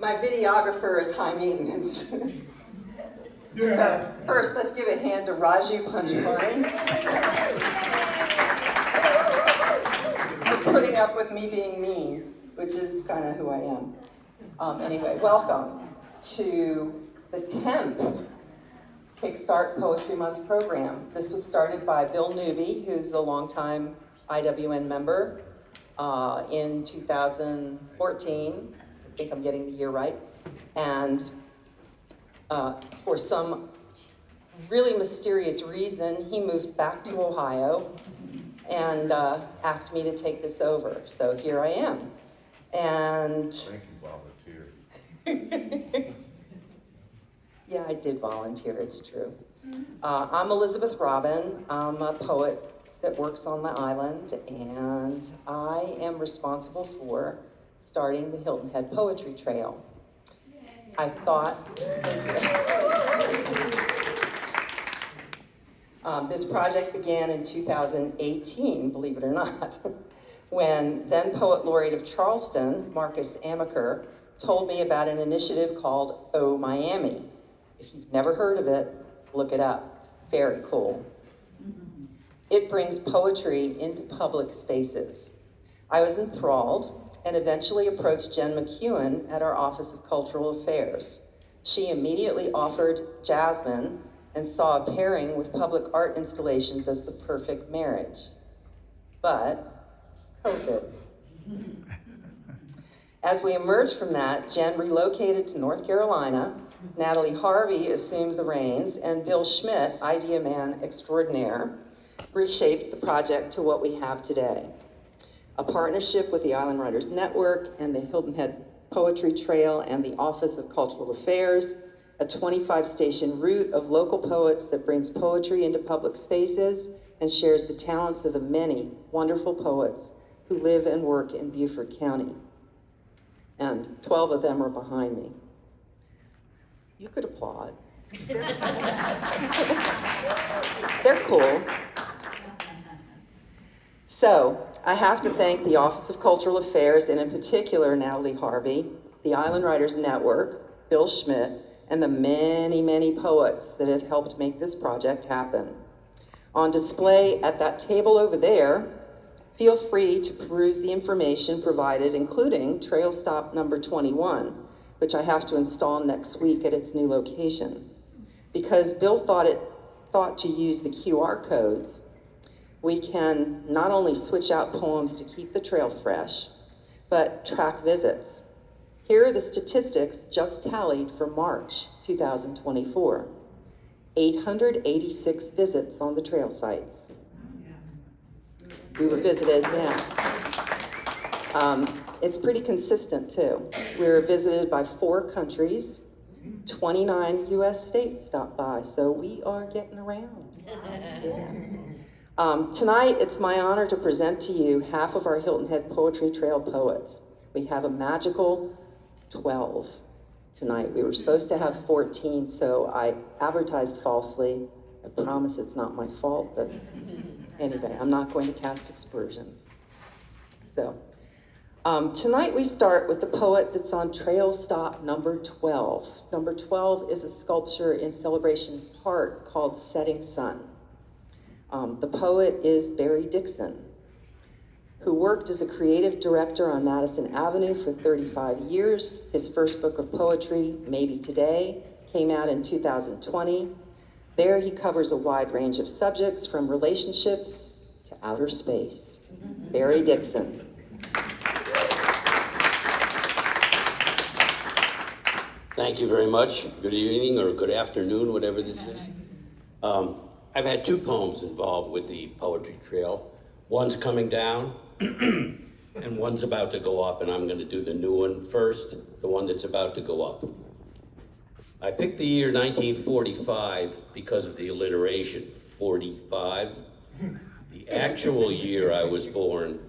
My videographer is high maintenance. So first, let's give a hand to Raju Panchwani for putting up with me being mean, which is kind of who I am. Anyway, welcome to the 10th Kickstart Poetry Month program. This was started by Bill Newby, who's a longtime IWN member, in 2014. I think I'm getting the year right. And for some really mysterious reason, he moved back to Ohio and asked me to take this over. So here I am. And Thank you, volunteer. yeah, I did volunteer, it's true. I'm Elizabeth Robin. I'm a poet that works on the island, and I am responsible for starting the Hilton Head Poetry Trail. I thought this project began in 2018, believe it or not, when then Poet Laureate of Charleston, Marcus Amaker, told me about an initiative called Oh Miami. If you've never heard of it, look it up. It's very cool. It brings poetry into public spaces. I was enthralled and eventually approached Jen McEwen at our Office of Cultural Affairs. She immediately offered Jasmine and saw a pairing with public art installations as the perfect marriage. But COVID. As we emerged from that, Jen relocated to North Carolina, Natalie Harvey assumed the reins, and Bill Schmidt, idea man extraordinaire, reshaped the project to what we have today. A partnership with the Island Writers Network and the Hilton Head Poetry Trail and the Office of Cultural Affairs, a 25-station route of local poets that brings poetry into public spaces and shares the talents of the many wonderful poets who live and work in Beaufort County. And 12 of them are behind me. You could applaud. They're cool. So, I have to thank the Office of Cultural Affairs, and in particular, Natalie Harvey, the Island Writers Network, Bill Schmidt, and the many, many poets that have helped make this project happen. On display at that table over there, feel free to peruse the information provided, including Trail Stop number 21, which I have to install next week at its new location. Because Bill thought to use the QR codes, we can not only switch out poems to keep the trail fresh, but track visits. Here are the statistics just tallied for March 2024. 886 visits on the trail sites. We were visited, it's pretty consistent too. We were visited by 4 countries, 29 US states stopped by, so we are getting around. Yeah. Tonight, it's my honor to present to you half of our Hilton Head Poetry Trail poets. We have a magical 12 tonight. We were supposed to have 14, so I advertised falsely. I promise it's not my fault, but anyway, I'm not going to cast aspersions. So, tonight we start with the poet that's on Trail Stop number 12. Number 12 is a sculpture in Celebration Park called Setting Sun. The poet is Barry Dixon, who worked as a creative director on Madison Avenue for 35 years. His first book of poetry, Maybe Today, came out in 2020. There he covers a wide range of subjects from relationships to outer space. Barry Dixon. Thank you very much. Good evening or good afternoon, whatever this is. I've had 2 poems involved with the Poetry Trail. One's coming down, and one's about to go up, and I'm going to do the new one first, the one that's about to go up. I picked the year 1945 because of the alliteration, 45. The actual year I was born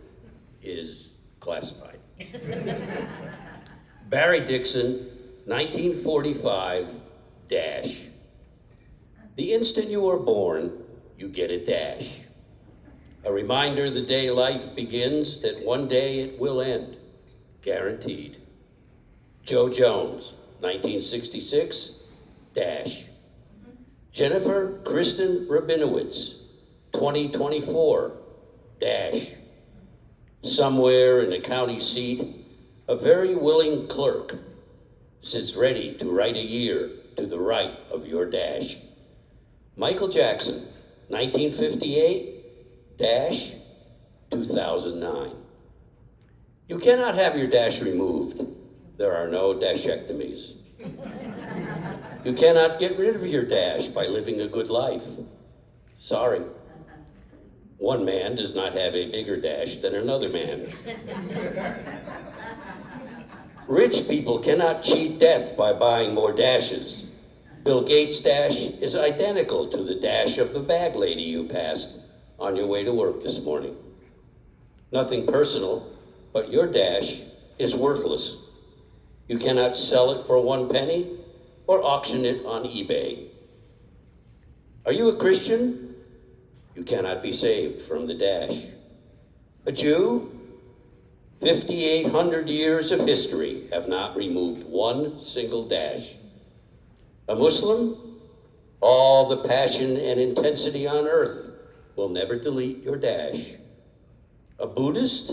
is classified. Barry Dixon, 1945, dash. The instant you are born, you get a dash. A reminder the day life begins, that one day it will end, guaranteed. Joe Jones, 1966, dash. Jennifer Kristen Rabinowitz, 2024, dash. Somewhere in the county seat, a very willing clerk sits ready to write a year to the right of your dash. Michael Jackson, 1958, dash, 2009. You cannot have your dash removed. There are no dashectomies. You cannot get rid of your dash by living a good life. Sorry. One man does not have a bigger dash than another man. Rich people cannot cheat death by buying more dashes. Bill Gates' dash is identical to the dash of the bag lady you passed on your way to work this morning. Nothing personal, but your dash is worthless. You cannot sell it for 1 penny or auction it on eBay. Are you a Christian? You cannot be saved from the dash. A Jew? 5,800 years of history have not removed one single dash. A Muslim? All the passion and intensity on earth will never delete your dash. A Buddhist?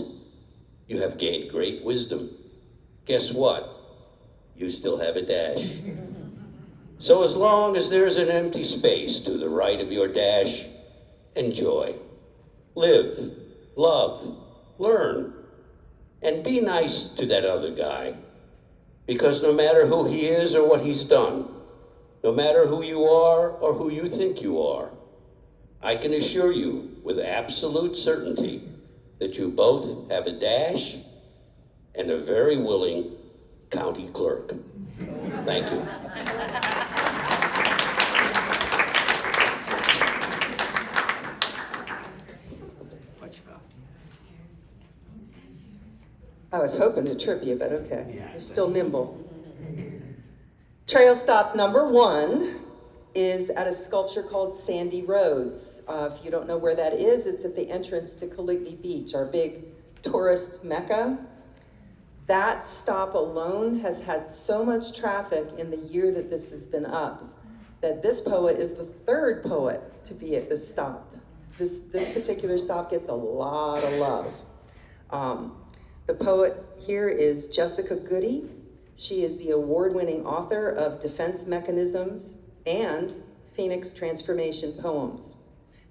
You have gained great wisdom. Guess what? You still have a dash. So as long as there's an empty space to the right of your dash, enjoy. Live, love, learn, and be nice to that other guy. Because no matter who he is or what he's done, no matter who you are or who you think you are, I can assure you with absolute certainty that you both have a dash and a very willing county clerk. Thank you. I was hoping to trip you, but okay. You're still nimble. Trail stop number 1 is at a sculpture called Sandy Roads. If you don't know where that is, it's at the entrance to Caligny Beach, our big tourist mecca. That stop alone has had so much traffic in the year that this has been up that this poet is the 3rd poet to be at this stop. This particular stop gets a lot of love. The poet here is Jessica Goody. She is the award-winning author of Defense Mechanisms and Phoenix Transformation Poems.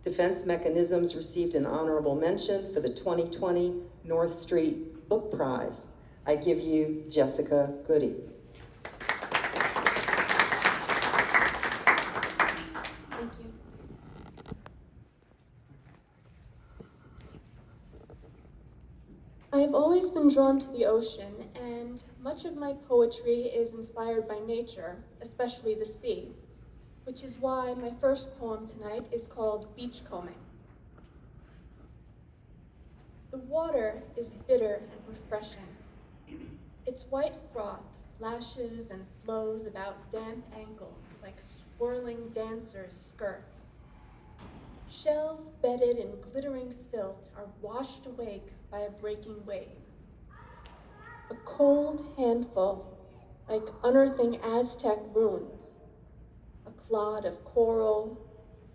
Defense Mechanisms received an honorable mention for the 2020 North Street Book Prize. I give you Jessica Goody. Thank you. I have always been drawn to the ocean, and much of my poetry is inspired by nature, especially the sea, which is why my first poem tonight is called Beachcombing. The water is bitter and refreshing. Its white froth flashes and flows about damp ankles like swirling dancers' skirts. Shells bedded in glittering silt are washed awake by a breaking wave. A cold handful, like unearthing Aztec ruins. A clod of coral,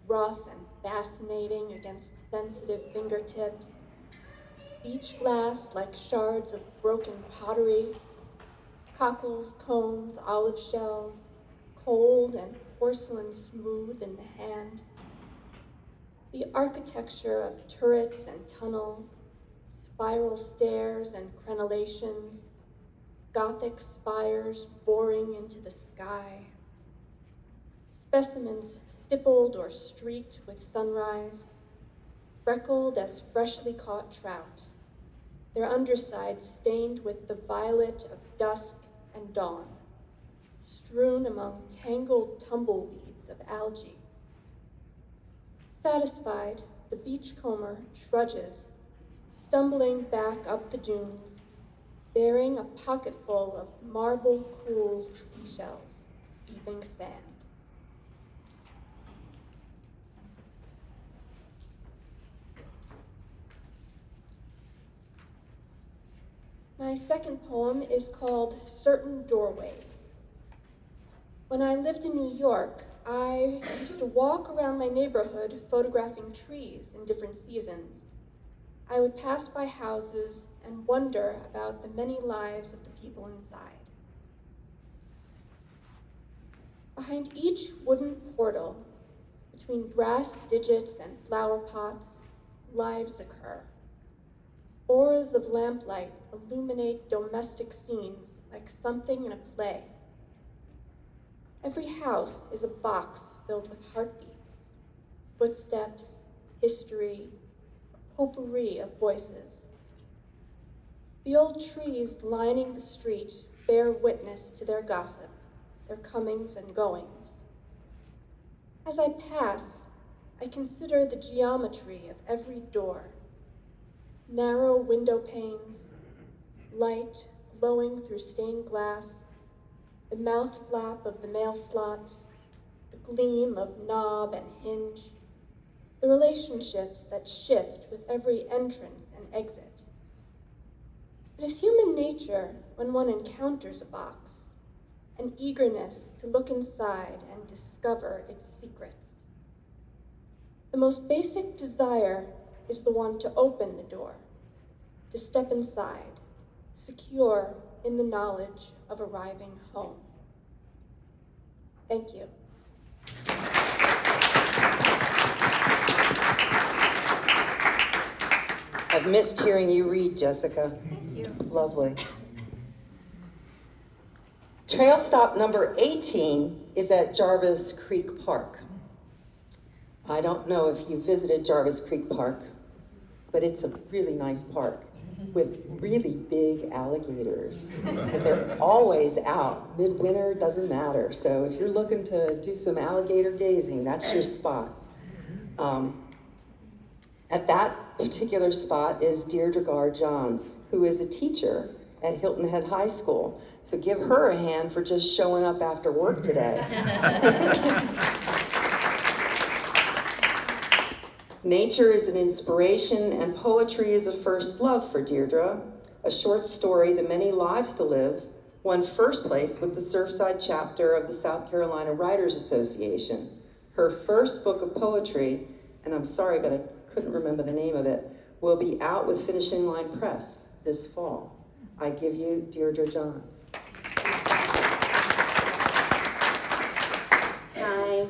rough and fascinating against sensitive fingertips. Beach glass like shards of broken pottery. Cockles, cones, olive shells, cold and porcelain smooth in the hand. The architecture of turrets and tunnels, spiral stairs and crenellations, Gothic spires boring into the sky. Specimens stippled or streaked with sunrise, freckled as freshly caught trout, their undersides stained with the violet of dusk and dawn, strewn among tangled tumbleweeds of algae. Satisfied, the beachcomber trudges, stumbling back up the dunes, bearing a pocketful of marble-cooled seashells, heaping sand. My second poem is called Certain Doorways. When I lived in New York, I used to walk around my neighborhood photographing trees in different seasons. I would pass by houses and wonder about the many lives of the people inside. Behind each wooden portal, between brass digits and flower pots, lives occur. Auras of lamplight illuminate domestic scenes like something in a play. Every house is a box filled with heartbeats, footsteps, history, a potpourri of voices. The old trees lining the street bear witness to their gossip, their comings and goings. As I pass, I consider the geometry of every door. Narrow window panes, light glowing through stained glass, the mouth flap of the mail slot, the gleam of knob and hinge, the relationships that shift with every entrance and exit. It is human nature when one encounters a box, an eagerness to look inside and discover its secrets. The most basic desire is the one to open the door, to step inside, secure in the knowledge of arriving home. Thank you. I've missed hearing you read, Jessica. Thank you. Lovely. Trail stop number 18 is at Jarvis Creek Park. I don't know if you visited Jarvis Creek Park, but it's a really nice park with really big alligators. And they're always out. Midwinter doesn't matter. So if you're looking to do some alligator gazing, that's your spot. At that particular spot is Deirdre Gar-Johns, who is a teacher at Hilton Head High School. So give her a hand for just showing up after work today. Nature is an inspiration and poetry is a first love for Deirdre. A short story, The Many Lives to Live, won first place with the Surfside chapter of the South Carolina Writers Association. Her first book of poetry, and I'm sorry, but I couldn't remember the name of it, will be out with Finishing Line Press this fall. I give you Deirdre Johns. Hi.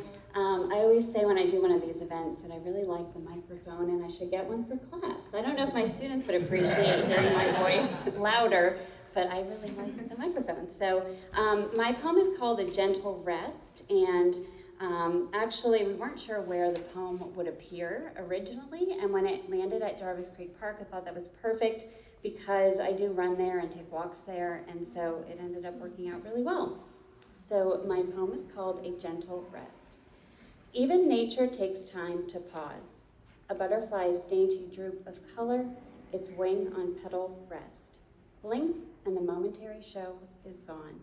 I always say when I do one of these events that I really like the microphone and I should get one for class. I don't know if my students would appreciate hearing my voice louder, but I really like the microphone. So my poem is called A Gentle Rest, and actually we weren't sure where the poem would appear originally, and when it landed at Jarvis Creek Park, I thought that was perfect because I do run there and take walks there, and so it ended up working out really well. So my poem is called A Gentle Rest. Even nature takes time to pause. A butterfly's dainty droop of color, its wing on petal rest. Blink and the momentary show is gone.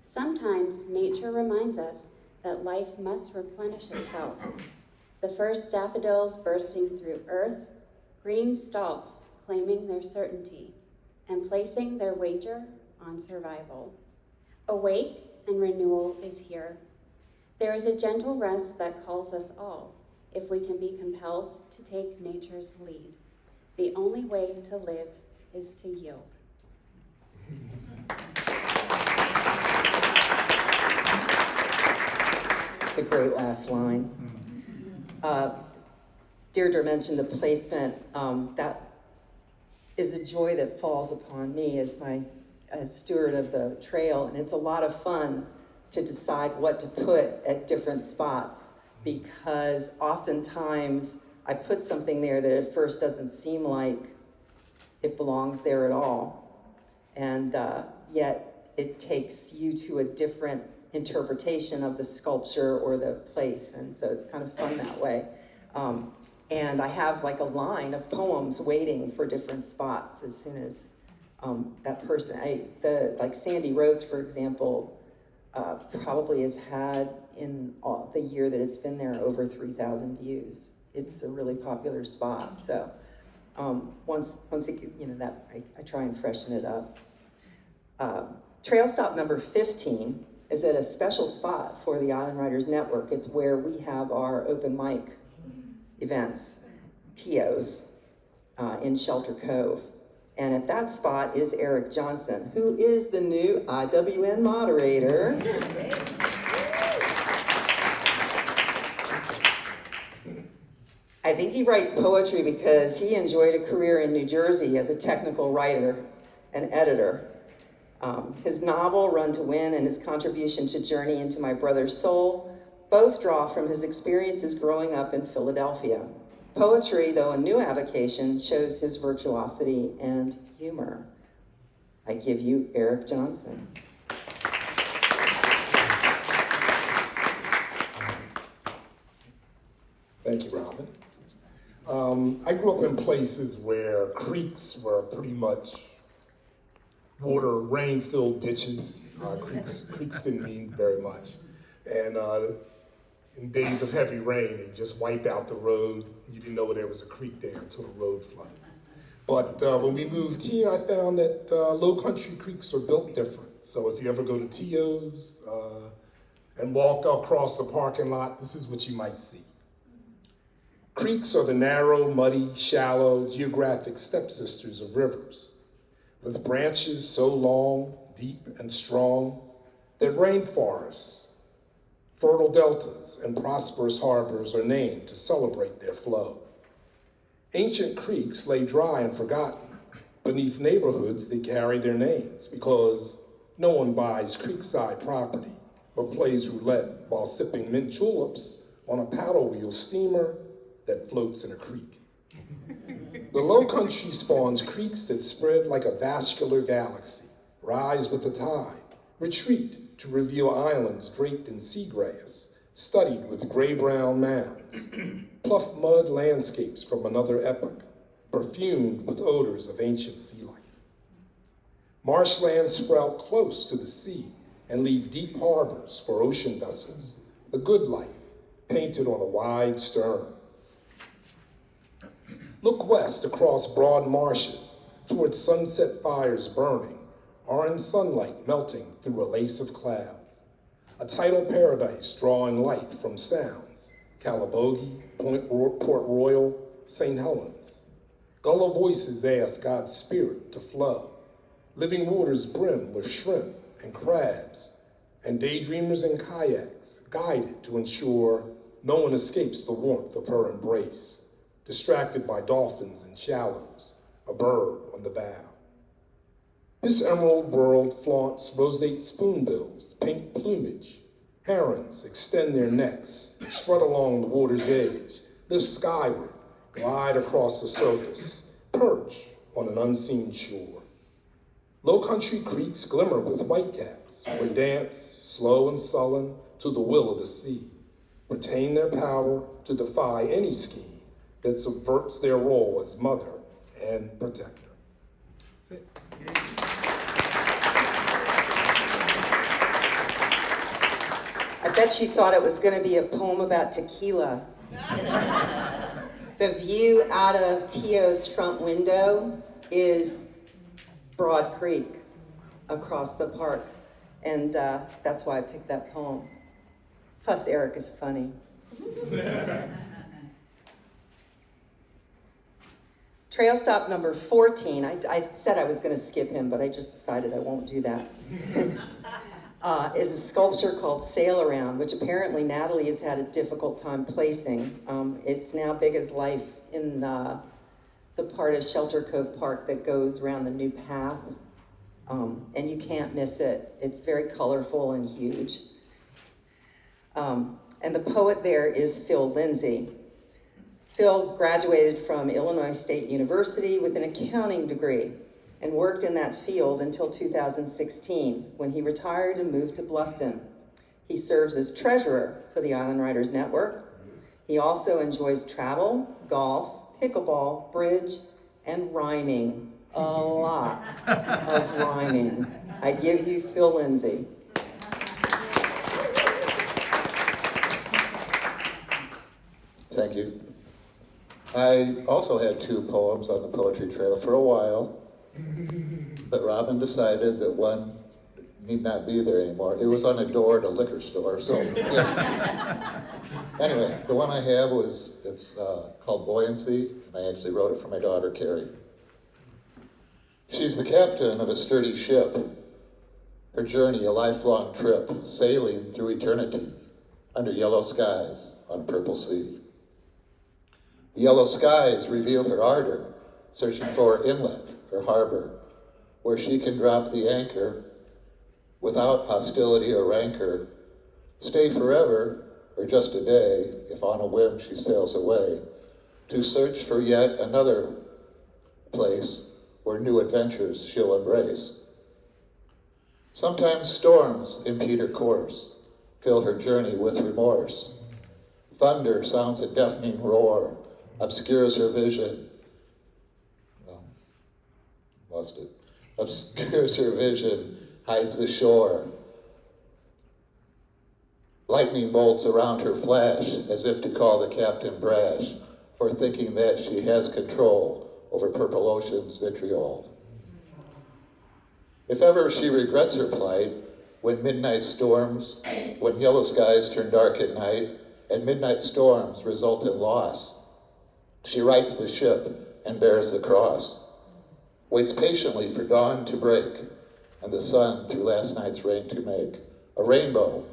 Sometimes nature reminds us that life must replenish itself. The first daffodils bursting through earth, green stalks claiming their certainty and placing their wager on survival. Awake and renewal is here. There is a gentle rest that calls us all, if we can be compelled to take nature's lead. The only way to live is to yield. It's a great last line. Deirdre mentioned the placement. That is a joy that falls upon me as steward of the trail, and it's a lot of fun to decide what to put at different spots, because oftentimes I put something there that at first doesn't seem like it belongs there at all, and yet it takes you to a different interpretation of the sculpture or the place, and so it's kind of fun that way. And I have like a line of poems waiting for different spots as soon as that person, like Sandy Rhodes, for example, probably has had in the year that it's been there over 3,000 views. It's a really popular spot. So Once it, that I try and freshen it up. Trail stop number 15 is at a special spot for the Island Riders Network. It's where we have our open mic events, TOs, in Shelter Cove. And at that spot is Eric Johnson, who is the new IWN moderator. I think he writes poetry because he enjoyed a career in New Jersey as a technical writer and editor. His novel, Run to Win, and his contribution to Journey into My Brother's Soul both draw from his experiences growing up in Philadelphia. Poetry, though a new avocation, shows his virtuosity and humor. I give you Eric Johnson. Thank you, Robin. I grew up in places where creeks were pretty much water, rain-filled ditches. Creeks didn't mean very much. And in days of heavy rain, they just wiped out the road. You didn't know there was a creek there until the road flooded. But when we moved here, I found that low country creeks are built different. So if you ever go to TO's and walk across the parking lot, this is what you might see. Creeks are the narrow, muddy, shallow, geographic stepsisters of rivers, with branches so long, deep, and strong that rainforests, fertile deltas, and prosperous harbors are named to celebrate their flow. Ancient creeks lay dry and forgotten beneath neighborhoods that carry their names because no one buys creekside property or plays roulette while sipping mint juleps on a paddle wheel steamer that floats in a creek. The low country spawns creeks that spread like a vascular galaxy, rise with the tide, retreat to reveal islands draped in seagrass, studied with gray-brown mounds, pluff mud landscapes from another epoch, perfumed with odors of ancient sea life. Marshlands sprout close to the sea and leave deep harbors for ocean vessels, the good life painted on a wide stern. Look west across broad marshes towards sunset fires burning, orange sunlight melting through a lace of clouds. A tidal paradise drawing light from sounds, Calabogie, Port Royal, St. Helens. Gullah voices ask God's spirit to flow. Living waters brim with shrimp and crabs, and daydreamers in kayaks guided to ensure no one escapes the warmth of her embrace. Distracted by dolphins in shallows, a bird on the bow. This emerald world flaunts roseate spoonbills, pink plumage. Herons extend their necks, strut along the water's edge, lift skyward, glide across the surface, perch on an unseen shore. Low country creeks glimmer with whitecaps, or dance, slow and sullen, to the will of the sea, retain their power to defy any scheme that subverts their role as mother and protector. That's it. I bet you thought it was going to be a poem about tequila. The view out of Tio's front window is Broad Creek across the park, and that's why I picked that poem. Plus, Eric is funny. Trail stop number 14, I said I was going to skip him, but I just decided I won't do that, is a sculpture called Sail Around, which apparently Natalie has had a difficult time placing. It's now big as life in the part of Shelter Cove Park that goes around the new path, and you can't miss it. It's very colorful and huge. And the poet there is Phil Lindsay. Phil graduated from Illinois State University with an accounting degree and worked in that field until 2016 when he retired and moved to Bluffton. He serves as treasurer for the Island Riders Network. He also enjoys travel, golf, pickleball, bridge, and rhyming. A lot of rhyming. I give you Phil Lindsay. Thank you. I also had 2 poems on the poetry trail for a while, but Robin decided that one need not be there anymore. It was on a door at a liquor store, so yeah. Anyway, the one I have it's called Buoyancy, and I actually wrote it for my daughter, Carrie. She's the captain of a sturdy ship, her journey a lifelong trip, sailing through eternity under yellow skies on a purple sea. The yellow skies reveal her ardor, searching for her inlet, her harbor, where she can drop the anchor without hostility or rancor, stay forever or just a day if on a whim she sails away, to search for yet another place where new adventures she'll embrace. Sometimes storms impede her course, fill her journey with remorse. Thunder sounds a deafening roar, obscures her vision. Lost it. Obscures her vision, hides the shore. Lightning bolts around her flash, as if to call the captain brash, for thinking that she has control over purple ocean's vitriol. If ever she regrets her plight, when midnight storms, when yellow skies turn dark at night, and midnight storms result in loss, she rights the ship and bears the cross, waits patiently for dawn to break, and the sun through last night's rain to make a rainbow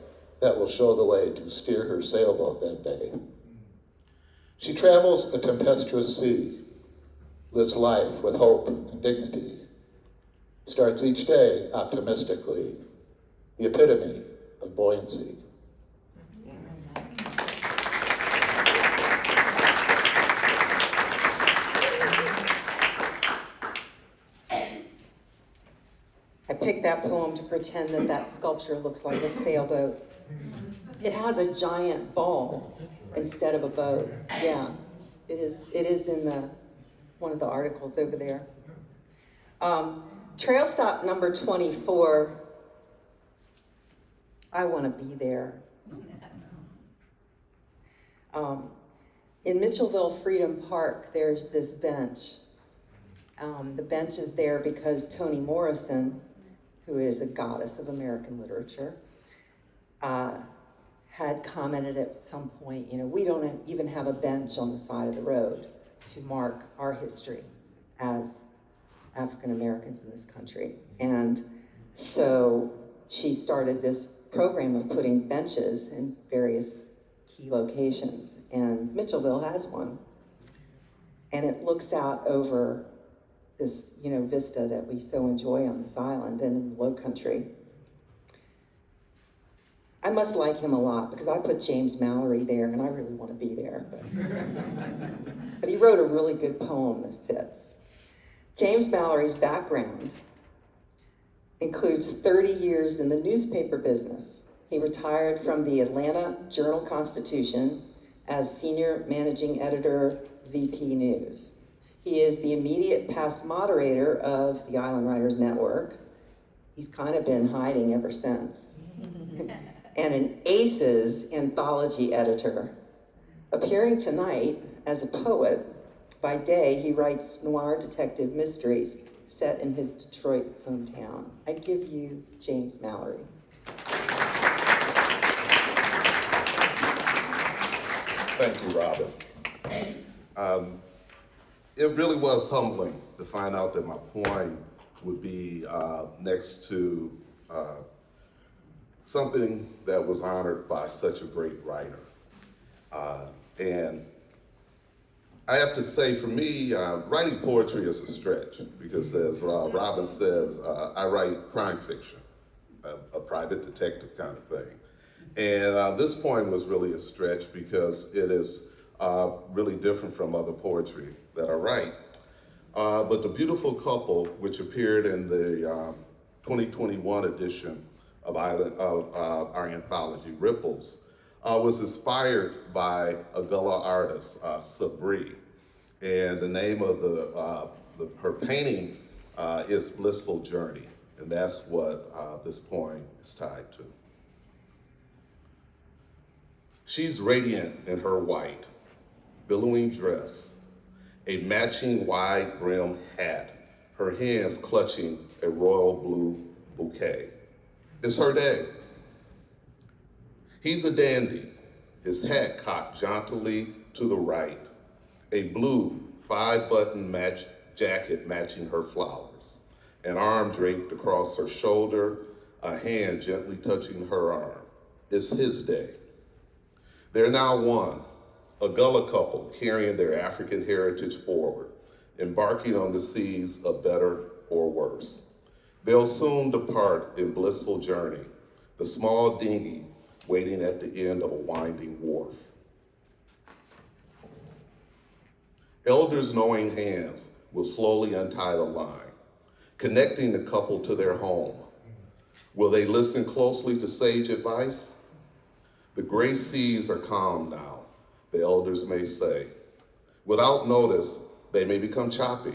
that will show the way to steer her sailboat that day. She travels a tempestuous sea, lives life with hope and dignity, starts each day optimistically, the epitome of buoyancy. I picked that poem to pretend that that sculpture looks like a sailboat. It has a giant ball instead of a boat. Yeah, it is in one of the articles over there. Trail stop number 24. I want to be there. In Mitchellville Freedom Park, there's this bench. The bench is there because Toni Morrison, who is a goddess of American literature, had commented at some point, we don't even have a bench on the side of the road to mark our history as African Americans in this country. And so she started this program of putting benches in various key locations, and Mitchellville has one. And it looks out over this, vista that we so enjoy on this island and in the Low Country. I must like him a lot because I put James Mallory there, and I really want to be there. But he wrote a really good poem that fits. James Mallory's background includes 30 years in the newspaper business. He retired from the Atlanta Journal-Constitution as senior managing editor, VP News. He is the immediate past moderator of the Island Writers Network. He's kind of been hiding ever since. And an ACES anthology editor. Appearing tonight as a poet, by day he writes noir detective mysteries set in his Detroit hometown. I give you James Mallory. Thank you, Robin. It really was humbling to find out that my poem would be next to something that was honored by such a great writer. And I have to say, for me, writing poetry is a stretch because, as Robin says, I write crime fiction, a private detective kind of thing. And this poem was really a stretch because it is really different from other poetry that I write. But The Beautiful Couple, which appeared in the 2021 edition of our anthology, Ripples, was inspired by a Gullah artist, Sabri. And the name of her painting is Blissful Journey. And that's what this poem is tied to. She's radiant in her white, billowing dress, a matching wide brim hat, her hands clutching a royal blue bouquet. It's her day. He's a dandy, his hat cocked jauntily to the right, a blue 5-button match jacket matching her flowers, an arm draped across her shoulder, a hand gently touching her arm. It's his day. They're now one, a Gullah couple carrying their African heritage forward, embarking on the seas of better or worse. They'll soon depart in blissful journey, the small dinghy waiting at the end of a winding wharf. Elders' knowing hands will slowly untie the line, connecting the couple to their home. Will they listen closely to sage advice? The gray seas are calm now, the elders may say. Without notice, they may become choppy,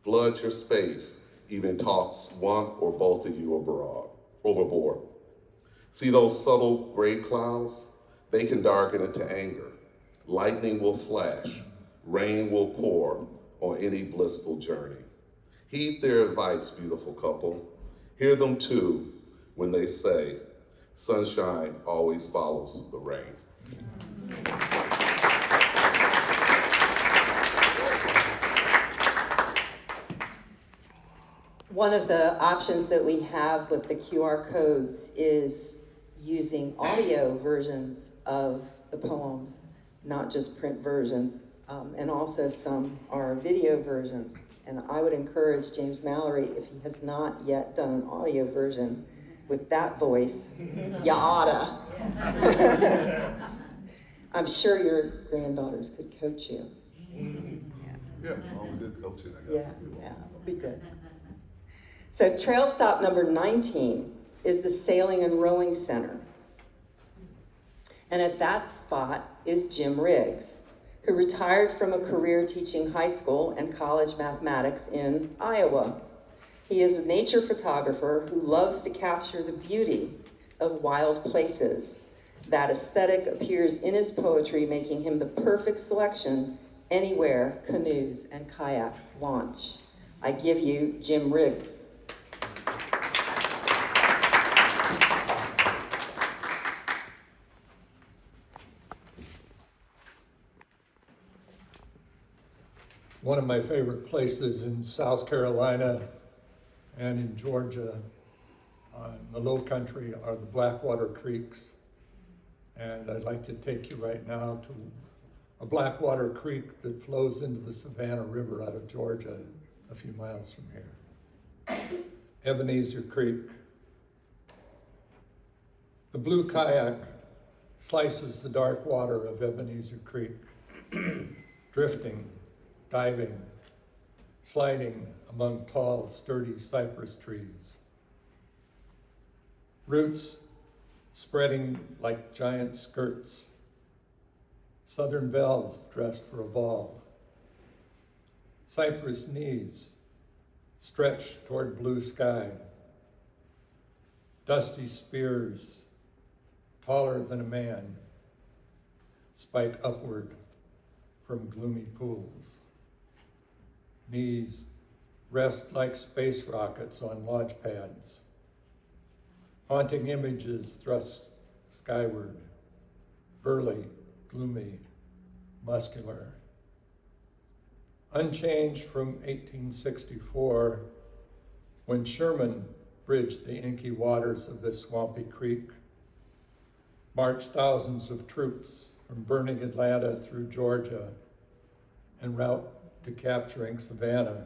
flood your space, even toss one or both of you overboard. See those subtle gray clouds? They can darken into anger. Lightning will flash, rain will pour on any blissful journey. Heed their advice, beautiful couple. Hear them too when they say, sunshine always follows the rain. One of the options that we have with the QR codes is using audio versions of the poems, not just print versions, and also some are video versions. And I would encourage James Mallory, if he has not yet done an audio version with that voice, you oughta. I'm sure your granddaughters could coach you. Yeah, well, we did coach it, I guess. Yeah, it'll be good. So trail stop number 19 is the Sailing and Rowing Center. And at that spot is Jim Riggs, who retired from a career teaching high school and college mathematics in Iowa. He is a nature photographer who loves to capture the beauty of wild places. That aesthetic appears in his poetry, making him the perfect selection anywhere canoes and kayaks launch. I give you Jim Riggs. One of my favorite places in South Carolina and in Georgia, in the low country, are the Blackwater Creeks. And I'd like to take you right now to a Blackwater Creek that flows into the Savannah River out of Georgia, a few miles from here. Ebenezer Creek. The blue kayak slices the dark water of Ebenezer Creek, drifting, diving, sliding among tall, sturdy cypress trees. Roots spreading like giant skirts. Southern bells dressed for a ball. Cypress knees stretched toward blue sky. Dusty spears, taller than a man, spike upward from gloomy pools. Knees rest like space rockets on launch pads. Haunting images thrust skyward, burly, gloomy, muscular. Unchanged from 1864, when Sherman bridged the inky waters of this swampy creek, marched thousands of troops from burning Atlanta through Georgia en route to capturing Savannah.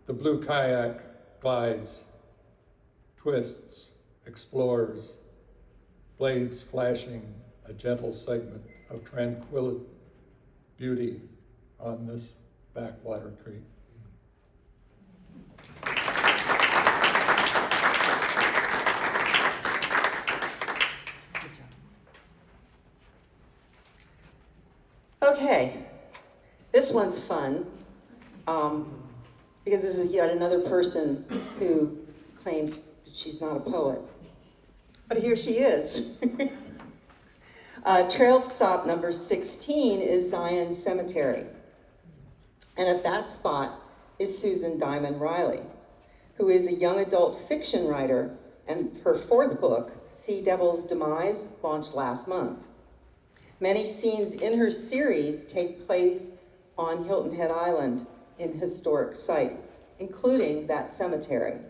The blue kayak glides, twists, explores, blades flashing a gentle segment of tranquil beauty on this backwater creek. Okay, this one's fun, because this is yet another person who claims that she's not a poet. But here she is. Trail stop number 16 is Zion Cemetery. And at that spot is Susan Diamond Riley, who is a young adult fiction writer, and her fourth book, Sea Devil's Demise, launched last month. Many scenes in her series take place on Hilton Head Island in historic sites, including that cemetery.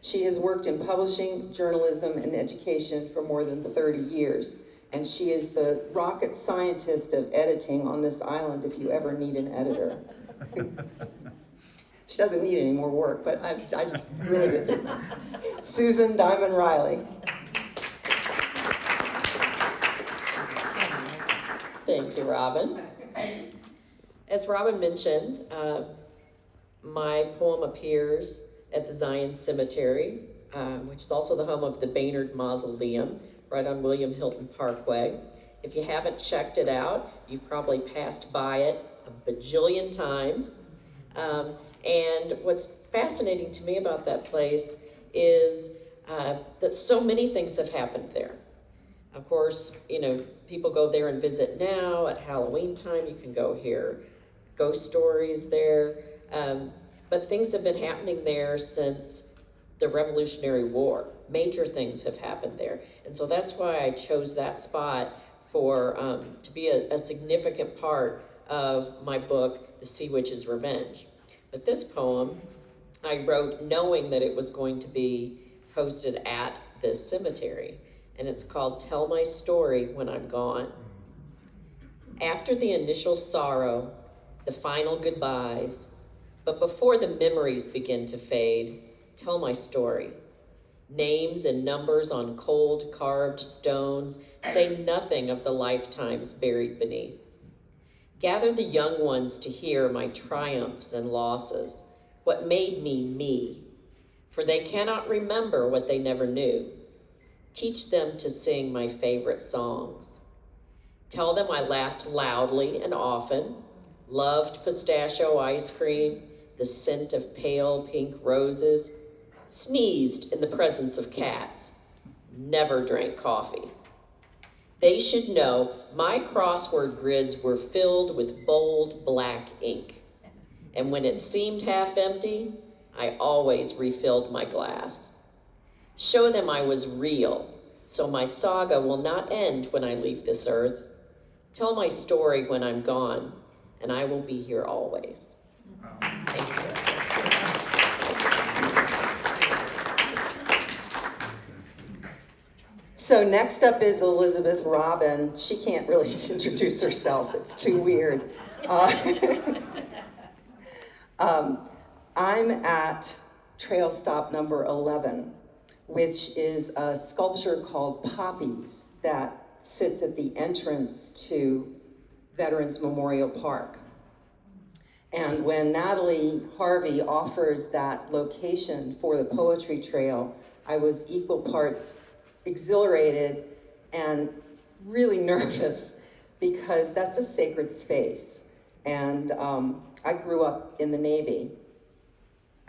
She has worked in publishing, journalism, and education for more than 30 years, and she is the rocket scientist of editing on this island if you ever need an editor. She doesn't need any more work, but I just ruined it, didn't I? Susan Diamond Riley. Thank you, Robin. As Robin mentioned, my poem appears at the Zion Cemetery, which is also the home of the Baynard Mausoleum, right on William Hilton Parkway. If you haven't checked it out, you've probably passed by it a bajillion times. And what's fascinating to me about that place is that so many things have happened there. Of course, you know, people go there and visit now. At Halloween time, you can go hear ghost stories there. But things have been happening there since the Revolutionary War. Major things have happened there. And so that's why I chose that spot for to be a significant part of my book, The Sea Witch's Revenge. But this poem I wrote knowing that it was going to be hosted at this cemetery. And it's called Tell My Story When I'm Gone. After the initial sorrow, the final goodbyes, but before the memories begin to fade, tell my story. Names and numbers on cold carved stones say nothing of the lifetimes buried beneath. Gather the young ones to hear my triumphs and losses, what made me me, for they cannot remember what they never knew. Teach them to sing my favorite songs. Tell them I laughed loudly and often, loved pistachio ice cream, the scent of pale pink roses, sneezed in the presence of cats, never drank coffee. They should know my crossword grids were filled with bold black ink. And when it seemed half empty, I always refilled my glass. Show them I was real, so my saga will not end when I leave this earth. Tell my story when I'm gone, and I will be here always. Thank you. So next up is Elizabeth Robin. She can't really introduce herself. It's too weird. I'm at trail stop number 11, which is a sculpture called Poppies that sits at the entrance to Veterans Memorial Park. And when Natalie Harvey offered that location for the poetry trail, I was equal parts exhilarated and really nervous because that's a sacred space. And I grew up in the Navy.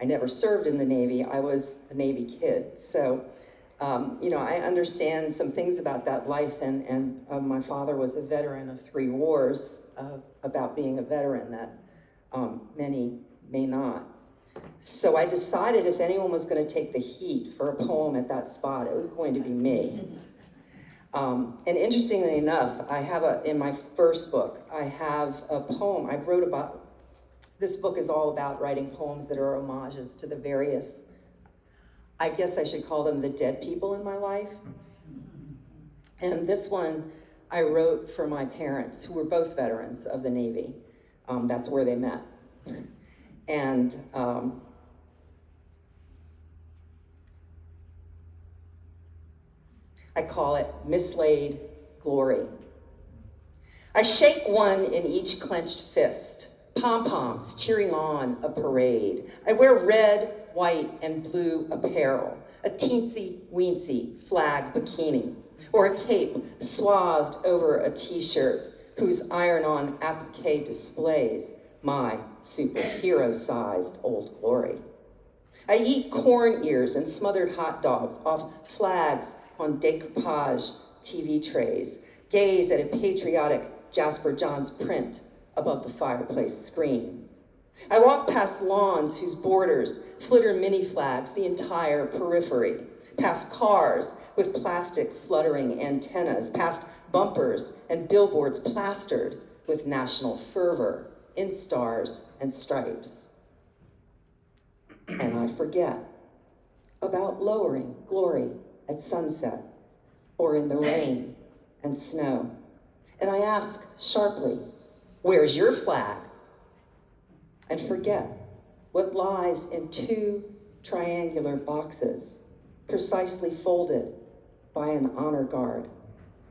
I never served in the Navy. I was a Navy kid. So, I understand some things about that life, and my father was a veteran of 3 wars, about being a veteran that many may not. So I decided if anyone was going to take the heat for a poem at that spot, it was going to be me. And interestingly enough, in my first book, I have a poem I wrote about. This book is all about writing poems that are homages to the various, I guess I should call them the dead people in my life. And this one I wrote for my parents, who were both veterans of the Navy. That's where they met. And I call it Mislaid Glory. I shake one in each clenched fist, pom-poms cheering on a parade. I wear red, white, and blue apparel, a teensy-weensy flag bikini, or a cape swathed over a t-shirt whose iron-on applique displays my superhero-sized Old Glory. I eat corn ears and smothered hot dogs off flags on decoupage TV trays, gaze at a patriotic Jasper Johns print above the fireplace screen. I walk past lawns whose borders flitter mini flags the entire periphery, past cars with plastic fluttering antennas, past bumpers and billboards plastered with national fervor in stars and stripes. And I forget about lowering glory at sunset or in the rain and snow. And I ask sharply, where's your flag? And forget what lies in two triangular boxes, precisely folded by an honor guard,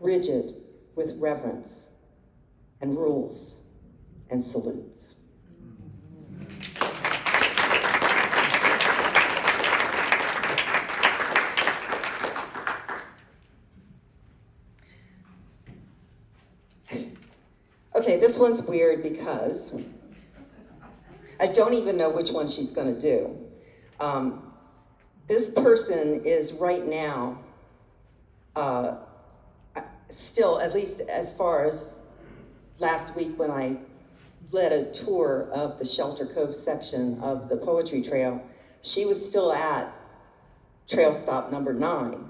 rigid with reverence and rules and salutes. Okay, this one's weird because I don't even know which one she's gonna do. This person is right now still, at least as far as last week when I led a tour of the Shelter Cove section of the Poetry Trail, she was still at trail stop number 9,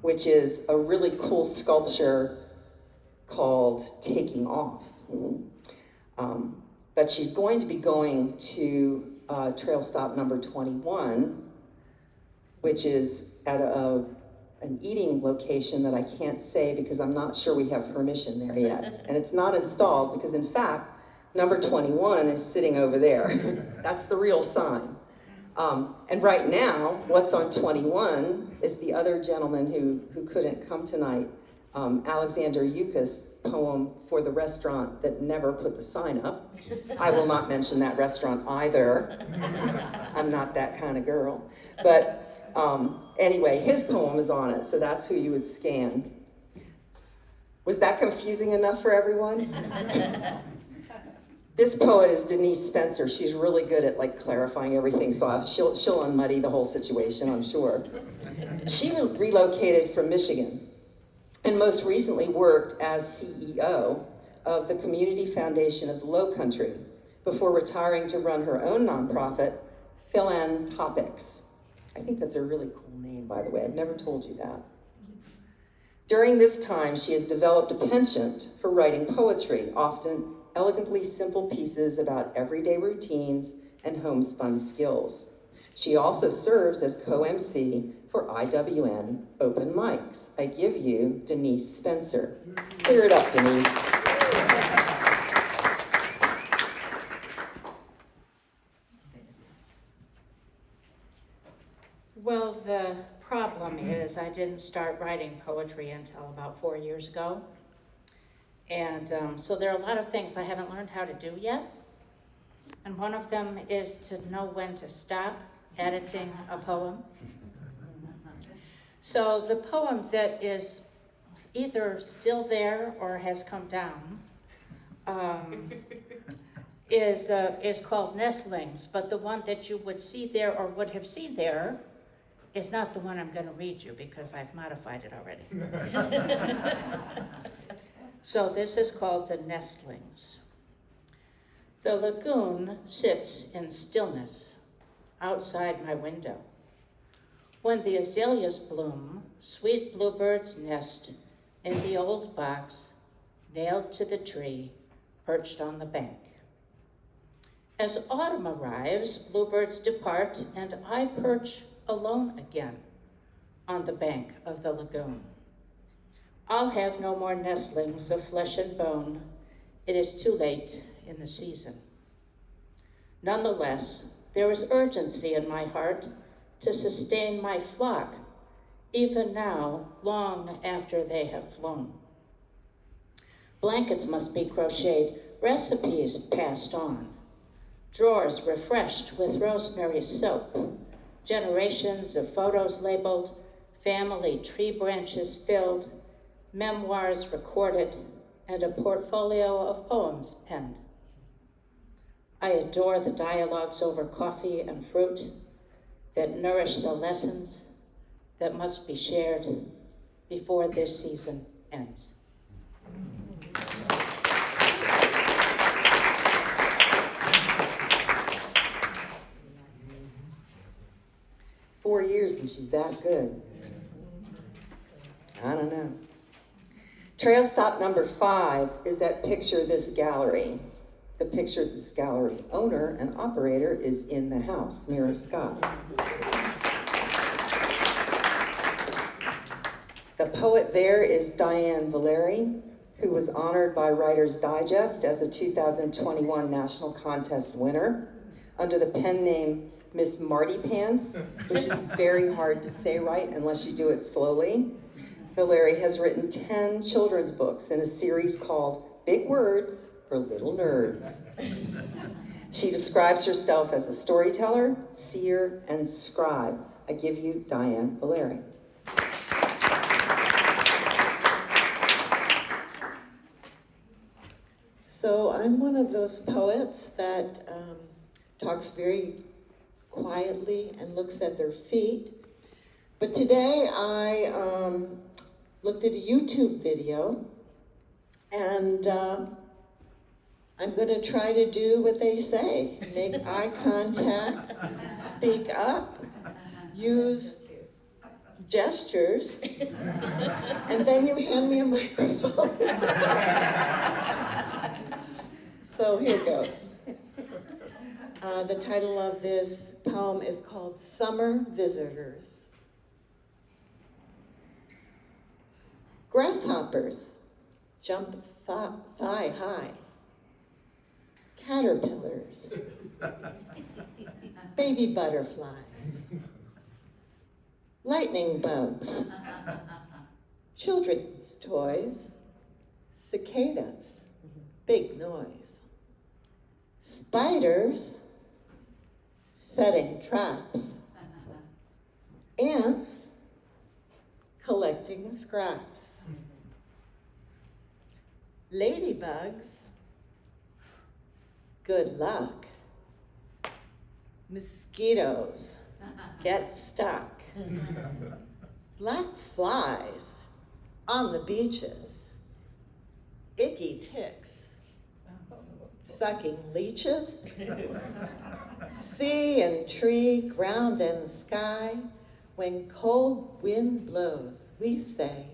which is a really cool sculpture called Taking Off. But she's going to be going to trail stop number 21, which is at an eating location that I can't say because I'm not sure we have permission there yet. And it's not installed because in fact, number 21 is sitting over there. That's the real sign. And right now, what's on 21 is the other gentleman who couldn't come tonight, Alexander Yukas' poem For the Restaurant That Never Put the Sign Up. I will not mention that restaurant either. I'm not that kind of girl. But anyway, his poem is on it, so that's who you would scan. Was that confusing enough for everyone? This poet is Denise Spencer. She's really good at clarifying everything, so she'll unmuddy the whole situation, I'm sure. She relocated from Michigan and most recently worked as CEO of the Community Foundation of the Low Country before retiring to run her own nonprofit, Philantopics. I think that's a really cool name, by the way. I've never told you that. During this time, she has developed a penchant for writing poetry, often elegantly simple pieces about everyday routines and homespun skills. She also serves as co-MC for IWN Open Mics. I give you Denise Spencer. Clear it up, Denise. Well, the problem is I didn't start writing poetry until about 4 years ago. And so there are a lot of things I haven't learned how to do yet. And one of them is to know when to stop editing a poem. So the poem that is either still there or has come down is called Nestlings, but the one that you would see there or would have seen there is not the one I'm going to read you because I've modified it already. So this is called the Nestlings. The lagoon sits in stillness outside my window. When the azaleas bloom, sweet bluebirds nest in the old box, nailed to the tree, perched on the bank. As autumn arrives, bluebirds depart, and I perch alone again on the bank of the lagoon. I'll have no more nestlings of flesh and bone. It is too late in the season. Nonetheless, there is urgency in my heart to sustain my flock, even now, long after they have flown. Blankets must be crocheted, recipes passed on, drawers refreshed with rosemary soap, generations of photos labeled, family tree branches filled, memoirs recorded, and a portfolio of poems penned. I adore the dialogues over coffee and fruit that nourish the lessons that must be shared before this season ends. 4 years and she's that good. I don't know. Trail stop number 5 is that picture this gallery. The picture this gallery owner and operator is in the house, Mira Scott. The poet there is Diane Valeri, who was honored by Writer's Digest as a 2021 National Contest winner under the pen name Miss Marty Pants, which is very hard to say right unless you do it slowly. Valeri has written 10 children's books in a series called Big Words for Little Nerds. She describes herself as a storyteller, seer, and scribe. I give you Diane Valeri. So I'm one of those poets that talks very quietly and looks at their feet. But today I looked at a YouTube video, and I'm going to try to do what they say. Make eye contact, speak up, use gestures, and then you hand me a microphone. So here goes. The title of this poem is called Summer Visitors. Grasshoppers jump thigh high. Caterpillars, baby butterflies, lightning bugs, children's toys, cicadas, big noise, spiders setting traps, ants collecting scraps, ladybugs, good luck, mosquitoes get stuck, black flies on the beaches, icky ticks sucking leeches, sea and tree, ground and sky. When cold wind blows, we say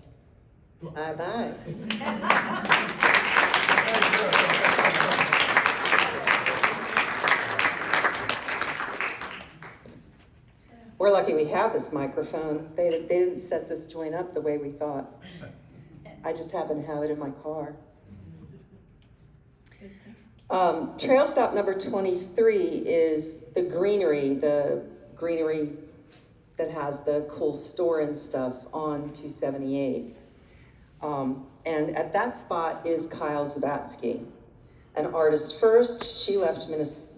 bye-bye. We're lucky we have this microphone. They didn't set this joint up the way we thought. I just happen to have it in my car. Trail stop number 23 is the greenery that has the cool store and stuff on 278. And at that spot is Kyle Zabatsky, an artist first. She left Midwest.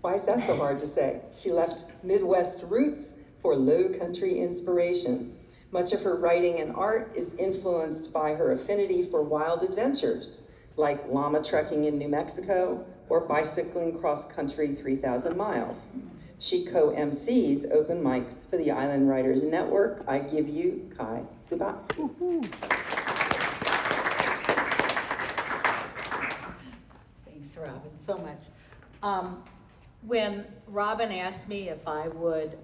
Why is that so hard to say? She left Midwest roots for low country inspiration. Much of her writing and art is influenced by her affinity for wild adventures, like llama trekking in New Mexico or bicycling cross-country 3,000 miles. She co-MCs open mics for the Island Writers Network. I give you Kai Zabatsky. Thanks, Robin, so much. When Robin asked me if I would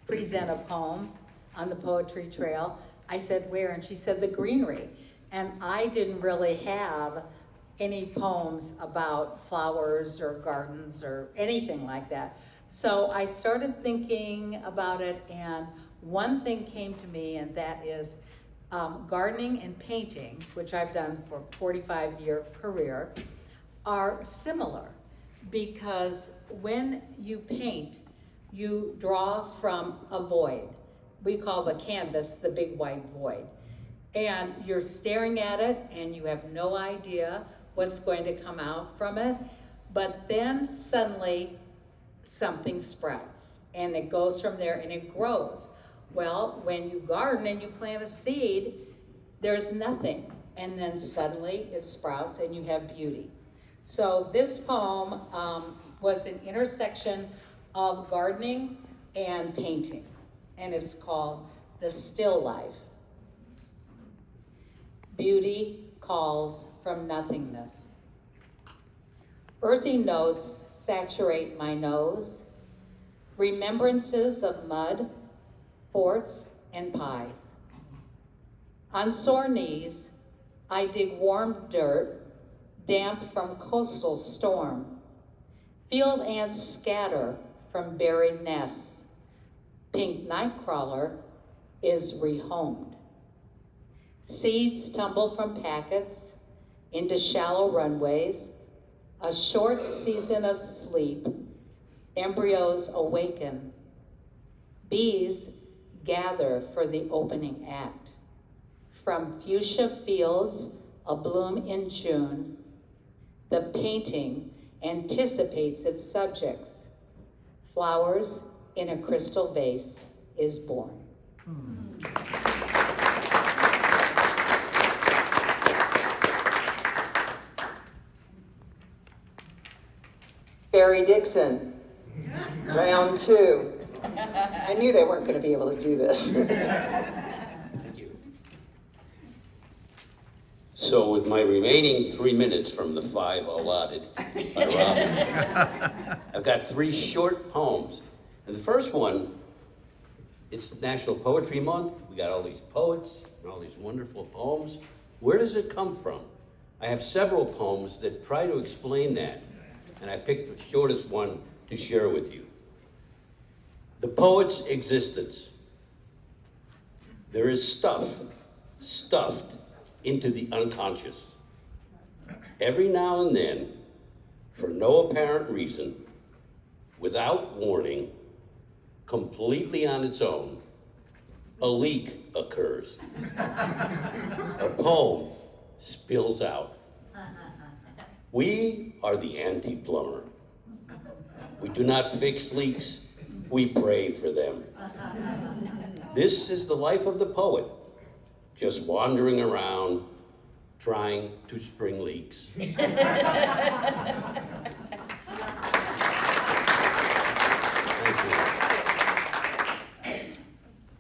present a poem on the Poetry Trail, I said, where? And she said, the greenery. And I didn't really have any poems about flowers or gardens or anything like that. So I started thinking about it, and one thing came to me, and that is gardening and painting, which I've done for a 45-year career, are similar, because when you paint, you draw from a void. We call the canvas the big white void. And you're staring at it and you have no idea what's going to come out from it. But then suddenly something sprouts and it goes from there and it grows. Well, when you garden and you plant a seed, there's nothing. And then suddenly it sprouts and you have beauty. So this poem was an intersection of gardening and painting. And it's called The Still Life. Beauty calls from nothingness. Earthy notes saturate my nose. Remembrances of mud, forts, and pies. On sore knees, I dig warm dirt, damp from coastal storm. Field ants scatter from buried nests. Pink nightcrawler is rehomed. Seeds tumble from packets into shallow runways. A short season of sleep. Embryos awaken. Bees gather for the opening act. From fuchsia fields abloom in June, the painting anticipates its subjects. Flowers in a crystal vase is born. Barry Dixon, round 2. I knew they weren't going to be able to do this. Thank you. So with my remaining 3 minutes from the 5 allotted by Robin, I've got 3 short poems. And the first one, it's National Poetry Month. We got all these poets and all these wonderful poems. Where does it come from? I have several poems that try to explain that, and I picked the shortest one to share with you. The poet's existence. There is stuff stuffed into the unconscious. Every now and then, for no apparent reason, without warning, completely on its own, a leak occurs. A poem spills out. We are the anti-plumber. We do not fix leaks, we pray for them. This is the life of the poet, just wandering around, trying to spring leaks.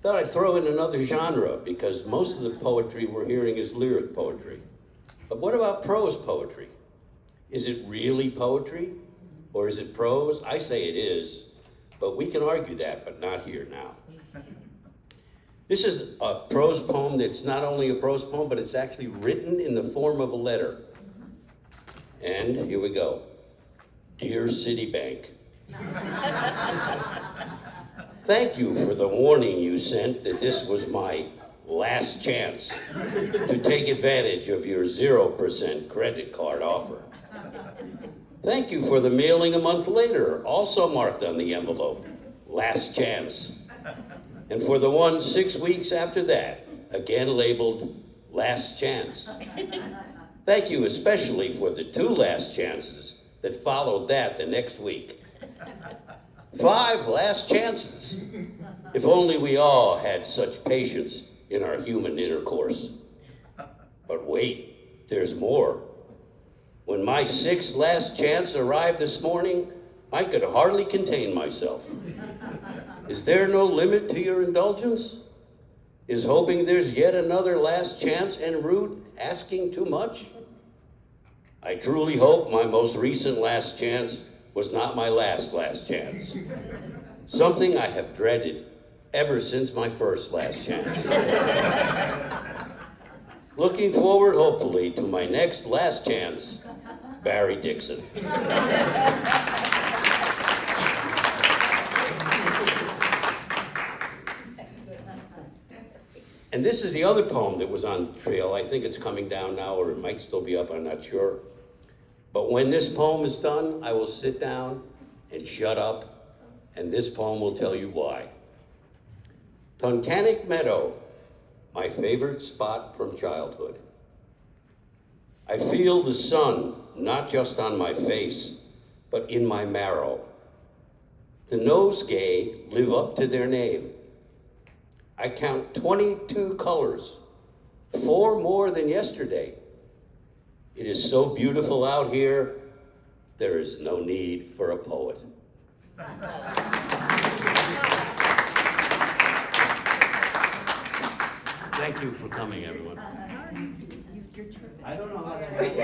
Thought I'd throw in another genre because most of the poetry we're hearing is lyric poetry. But what about prose poetry? Is it really poetry or is it prose? I say it is, but we can argue that, but not here now. This is a prose poem that's not only a prose poem, but it's actually written in the form of a letter. And here we go. Dear Citibank, thank you for the warning you sent that this was my last chance to take advantage of your 0% credit card offer. Thank you for the mailing a month later, also marked on the envelope, last chance. And for the one 6 weeks after that, again labeled last chance. Thank you especially for the 2 last chances that followed that the next week. 5 last chances. If only we all had such patience in our human intercourse. But wait, there's more. When my 6th last chance arrived this morning, I could hardly contain myself. Is there no limit to your indulgence? Is hoping there's yet another last chance en route asking too much? I truly hope my most recent last chance was not my last chance. Something I have dreaded ever since my first last chance. Looking forward, hopefully, to my next last chance, Barry Dixon. And this is the other poem that was on the trail. I think it's coming down now, or it might still be up, I'm not sure. But when this poem is done, I will sit down and shut up, and this poem will tell you why. Tunkhannock Meadow, my favorite spot from childhood. I feel the sun, not just on my face, but in my marrow. The nosegay live up to their name. I count 22 colors, 4 more than yesterday. It is so beautiful out here, there is no need for a poet. Thank you for coming, everyone. I don't know how that happened.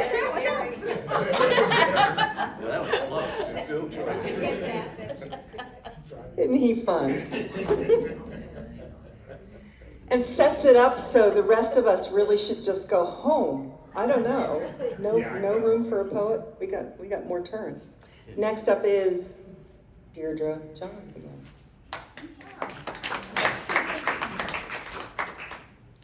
That was close. Still trying. Isn't he fun? And sets it up so the rest of us really should just go home. I don't know. No room for a poet. We got more turns. Next up is Deirdre Johns again.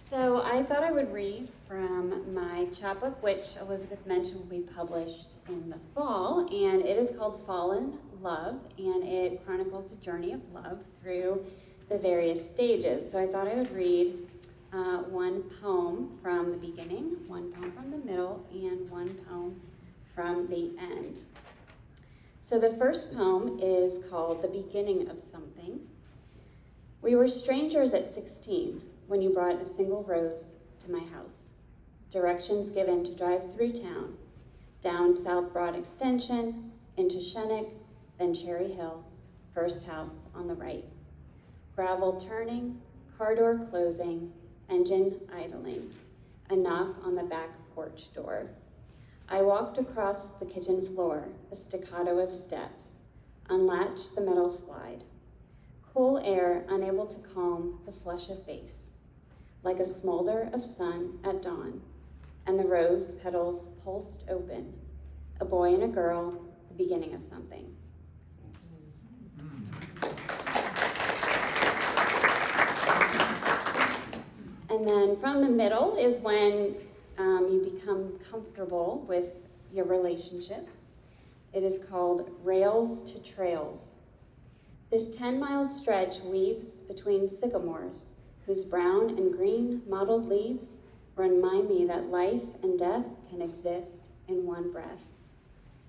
So I thought I would read from my chapbook, which Elizabeth mentioned will be published in the fall, and it is called Fallen Love, and it chronicles the journey of love through the various stages. So I thought I would read one poem from the beginning, one poem from the middle, and one poem from the end. So the first poem is called The Beginning of Something. We were strangers at 16 when you brought a single rose to my house. Directions given to drive through town, down South Broad Extension, into Shennick, then Cherry Hill, first house on the right. Gravel turning, car door closing, engine idling, a knock on the back porch door. I walked across the kitchen floor, a staccato of steps, unlatched the metal slide. Cool air unable to calm the flush of face, like a smolder of sun at dawn, and the rose petals pulsed open, a boy and a girl, the beginning of something. And then from the middle is when you become comfortable with your relationship. It is called Rails to Trails. This 10-mile stretch weaves between sycamores, whose brown and green mottled leaves remind me that life and death can exist in one breath.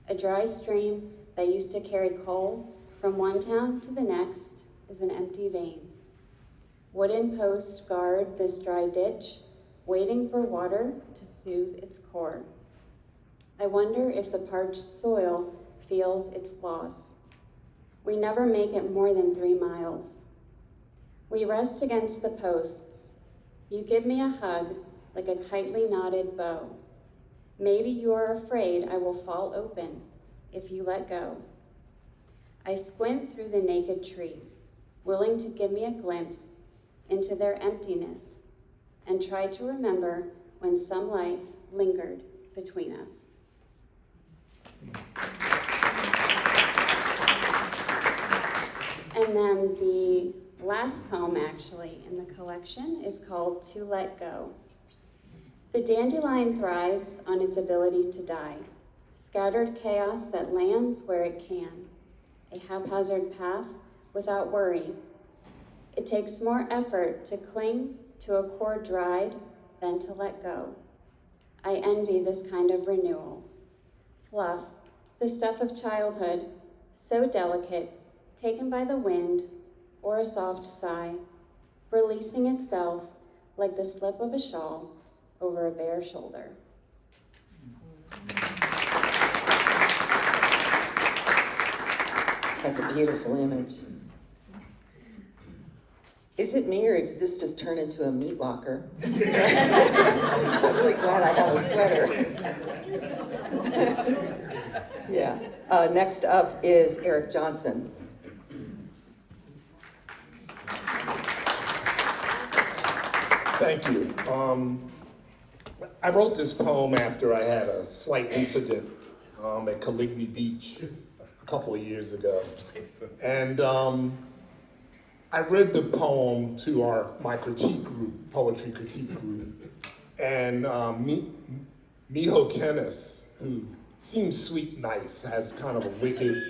A dry stream that used to carry coal from one town to the next is an empty vein. Wooden posts guard this dry ditch, waiting for water to soothe its core. I wonder if the parched soil feels its loss. We never make it more than 3 miles. We rest against the posts. You give me a hug like a tightly knotted bow. Maybe you are afraid I will fall open if you let go. I squint through the naked trees, willing to give me a glimpse into their emptiness, and try to remember when some life lingered between us. And then the last poem, actually, in the collection is called To Let Go. The dandelion thrives on its ability to die, scattered chaos that lands where it can, a haphazard path without worry. It takes more effort to cling to a cord dried than to let go. I envy this kind of renewal. Fluff, the stuff of childhood, so delicate, taken by the wind or a soft sigh, releasing itself like the slip of a shawl over a bare shoulder. That's a beautiful image. Is it me, or did this just turn into a meat locker? I'm really glad I have a sweater. Yeah. Next up is Eric Johnson. Thank you. I wrote this poem after I had a slight incident at Caligny Beach a couple of years ago. And I read the poem to my critique group, poetry critique group, and Miho Kennis, who seems sweet and nice, has kind of a wicked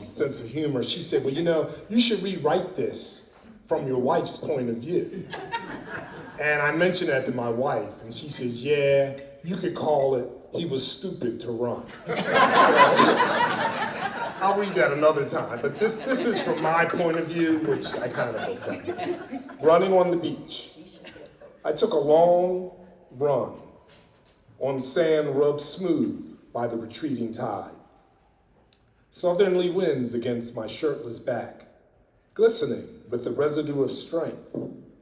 sense of humor. She said, well, you know, you should rewrite this from your wife's point of view. And I mentioned that to my wife, and she says, yeah, you could call it, he was stupid to run. So, I'll read that another time, but this is from my point of view, which I kind of prefer. Running on the beach. I took a long run on sand rubbed smooth by the retreating tide. Southerly winds against my shirtless back, glistening with the residue of strength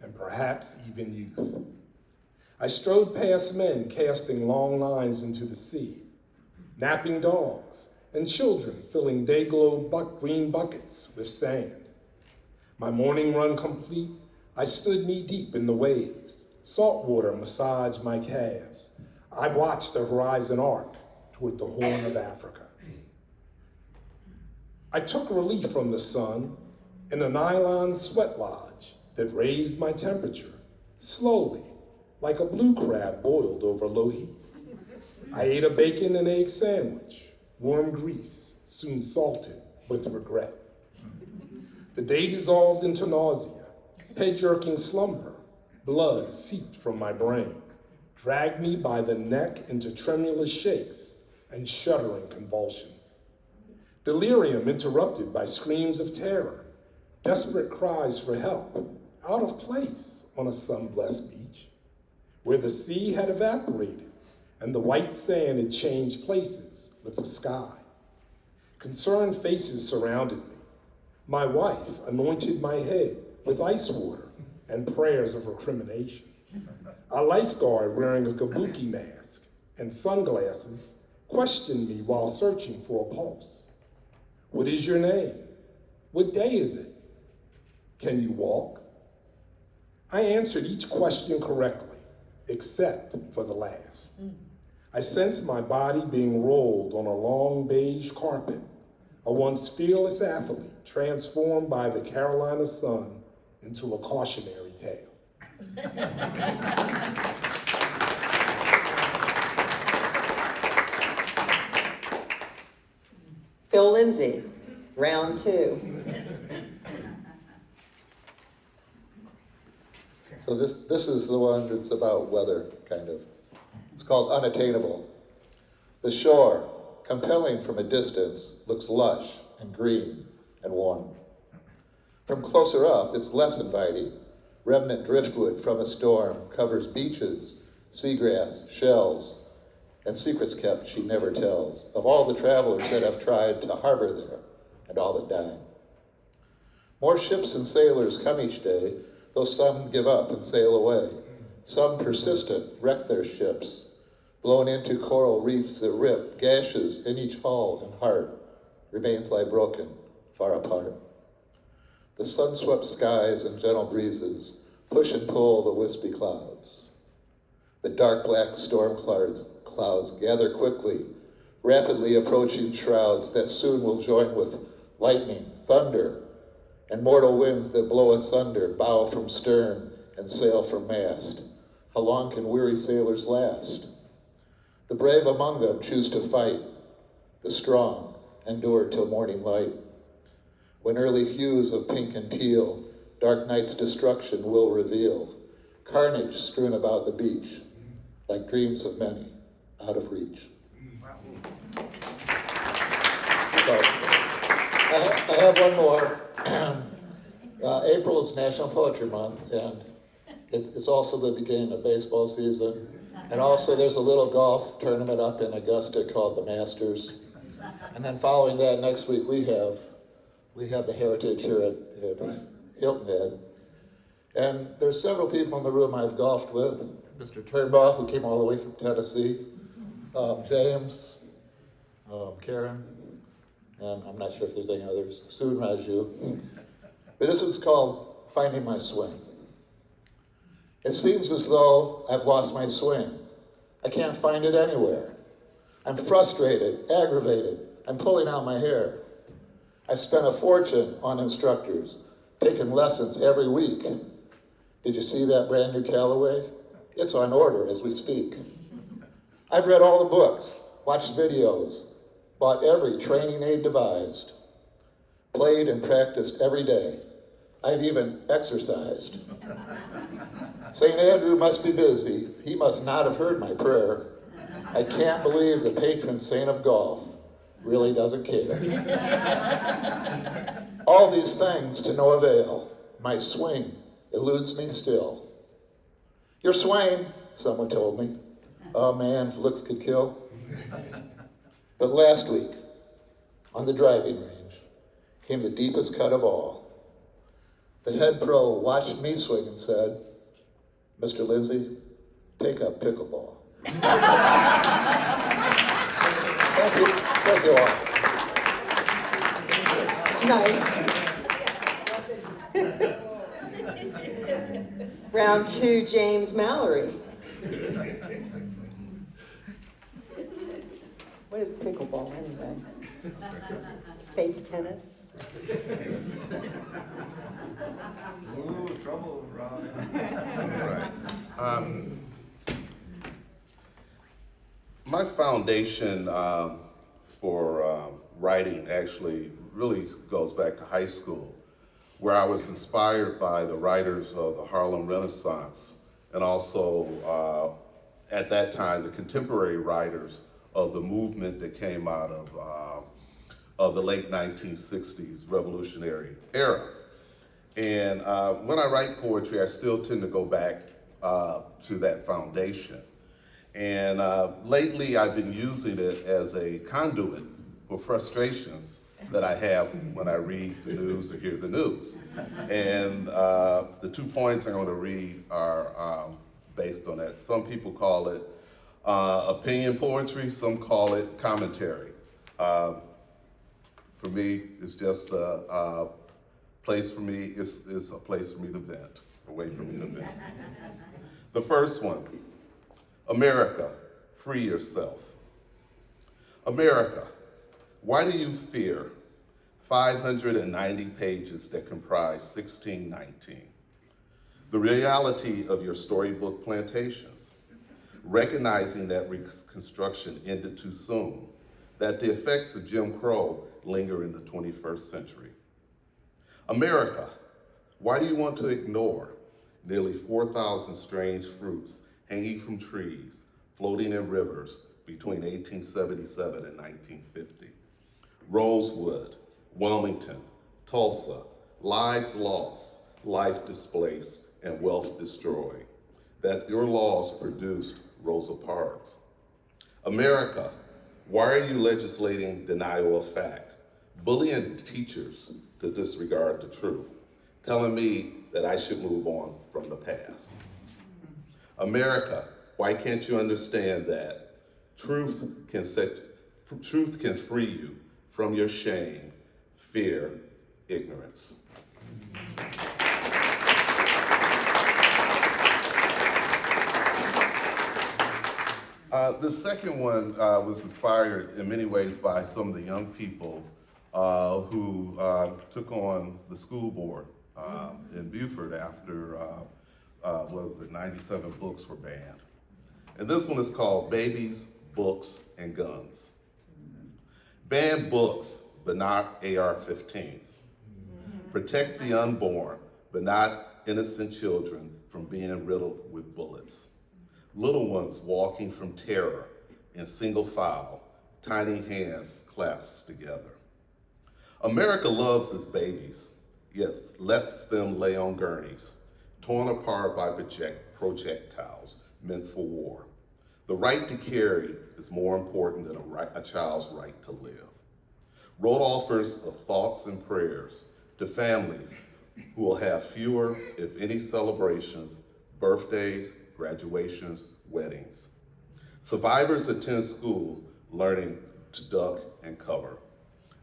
and perhaps even youth. I strode past men casting long lines into the sea, napping dogs, and children filling day-glow green buckets with sand. My morning run complete, I stood knee-deep in the waves. Salt water massaged my calves. I watched the horizon arc toward the Horn of Africa. I took relief from the sun in a nylon sweat lodge that raised my temperature slowly, like a blue crab boiled over low heat. I ate a bacon and egg sandwich, warm grease, soon salted with regret. The day dissolved into nausea, head-jerking slumber. Blood seeped from my brain, dragged me by the neck into tremulous shakes and shuddering convulsions. Delirium interrupted by screams of terror, desperate cries for help, out of place on a sun-blessed beach, where the sea had evaporated and the white sand had changed places with the sky. Concerned faces surrounded me. My wife anointed my head with ice water and prayers of recrimination. A lifeguard wearing a kabuki mask and sunglasses questioned me while searching for a pulse. What is your name? What day is it? Can you walk? I answered each question correctly, except for the last. I sensed my body being rolled on a long beige carpet, a once fearless athlete transformed by the Carolina sun into a cautionary tale. Phil Lindsay, round 2. So this is the one that's about weather, kind of. It's called Unattainable. The shore, compelling from a distance, looks lush and green and warm. From closer up, it's less inviting. Remnant driftwood from a storm covers beaches, seagrass, shells, and secrets kept she never tells of all the travelers that have tried to harbor there and all that died. More ships and sailors come each day, though some give up and sail away. Some persistent wreck their ships, blown into coral reefs that rip, gashes in each hull and heart, remains lie broken, far apart. The sun-swept skies and gentle breezes push and pull the wispy clouds. The dark black storm clouds gather quickly, rapidly approaching shrouds that soon will join with lightning, thunder, and mortal winds that blow asunder, bow from stern and sail from mast. How long can weary sailors last? The brave among them choose to fight. The strong endure till morning light. When early hues of pink and teal dark night's destruction will reveal, carnage strewn about the beach, like dreams of many out of reach. So, I have one more. April is National Poetry Month, and it's also the beginning of baseball season. And also there's a little golf tournament up in Augusta called the Masters. And then following that, next week we have the Heritage here at Hilton Head. And there's several people in the room I've golfed with. Mr. Turnbaugh, who came all the way from Tennessee, James, Karen, and I'm not sure if there's any others, Sue and Raju. But this one's called Finding My Swing. It seems as though I've lost my swing. I can't find it anywhere. I'm frustrated, aggravated. I'm pulling out my hair. I've spent a fortune on instructors, taken lessons every week. Did you see that brand new Callaway? It's on order as we speak. I've read all the books, watched videos, bought every training aid devised, played and practiced every day. I've even exercised. St. Andrew must be busy. He must not have heard my prayer. I can't believe the patron saint of golf really doesn't care. All these things to no avail. My swing eludes me still. Your swing, someone told me. Oh man, if looks could kill. But last week, on the driving range, came the deepest cut of all. The head pro watched me swing and said, Mr. Lindsay, take up pickleball. Thank you all. Nice. Round 2, James Mallory. What is pickleball anyway? Fake tennis? Ooh, trouble, Rob. Right. My foundation for writing actually really goes back to high school, where I was inspired by the writers of the Harlem Renaissance and also at that time the contemporary writers of the movement that came out of the late 1960s revolutionary era. And when I write poetry, I still tend to go back to that foundation. And lately, I've been using it as a conduit for frustrations that I have when I read the news or hear the news. And the 2 points I'm going to read are based on that. Some people call it opinion poetry, some call it commentary. For me, it's just a place for me, it's a place for me to vent, a way for me to vent. The first one, America, free yourself. America, why do you fear 590 pages that comprise 1619? The reality of your storybook plantations, recognizing that Reconstruction ended too soon, that the effects of Jim Crow linger in the 21st century. America, why do you want to ignore nearly 4,000 strange fruits hanging from trees, floating in rivers between 1877 and 1950? Rosewood, Wilmington, Tulsa, lives lost, life displaced, and wealth destroyed. That your laws produced Rosa Parks. America, why are you legislating denial of fact, bullying teachers to disregard the truth, telling me that I should move on from the past? America, why can't you understand that truth can free you from your shame, fear, ignorance? The second one was inspired in many ways by some of the young people who took on the school board in Beaufort after, 97 books were banned. And this one is called Babies, Books, and Guns. Ban books, but not AR-15s. Protect the unborn, but not innocent children from being riddled with bullets. Little ones walking from terror in single file, tiny hands clasped together. America loves its babies, yet lets them lay on gurneys, torn apart by projectiles meant for war. The right to carry is more important than a child's right to live. Wrote offers of thoughts and prayers to families who will have fewer, if any, celebrations, birthdays, graduations, weddings. Survivors attend school learning to duck and cover.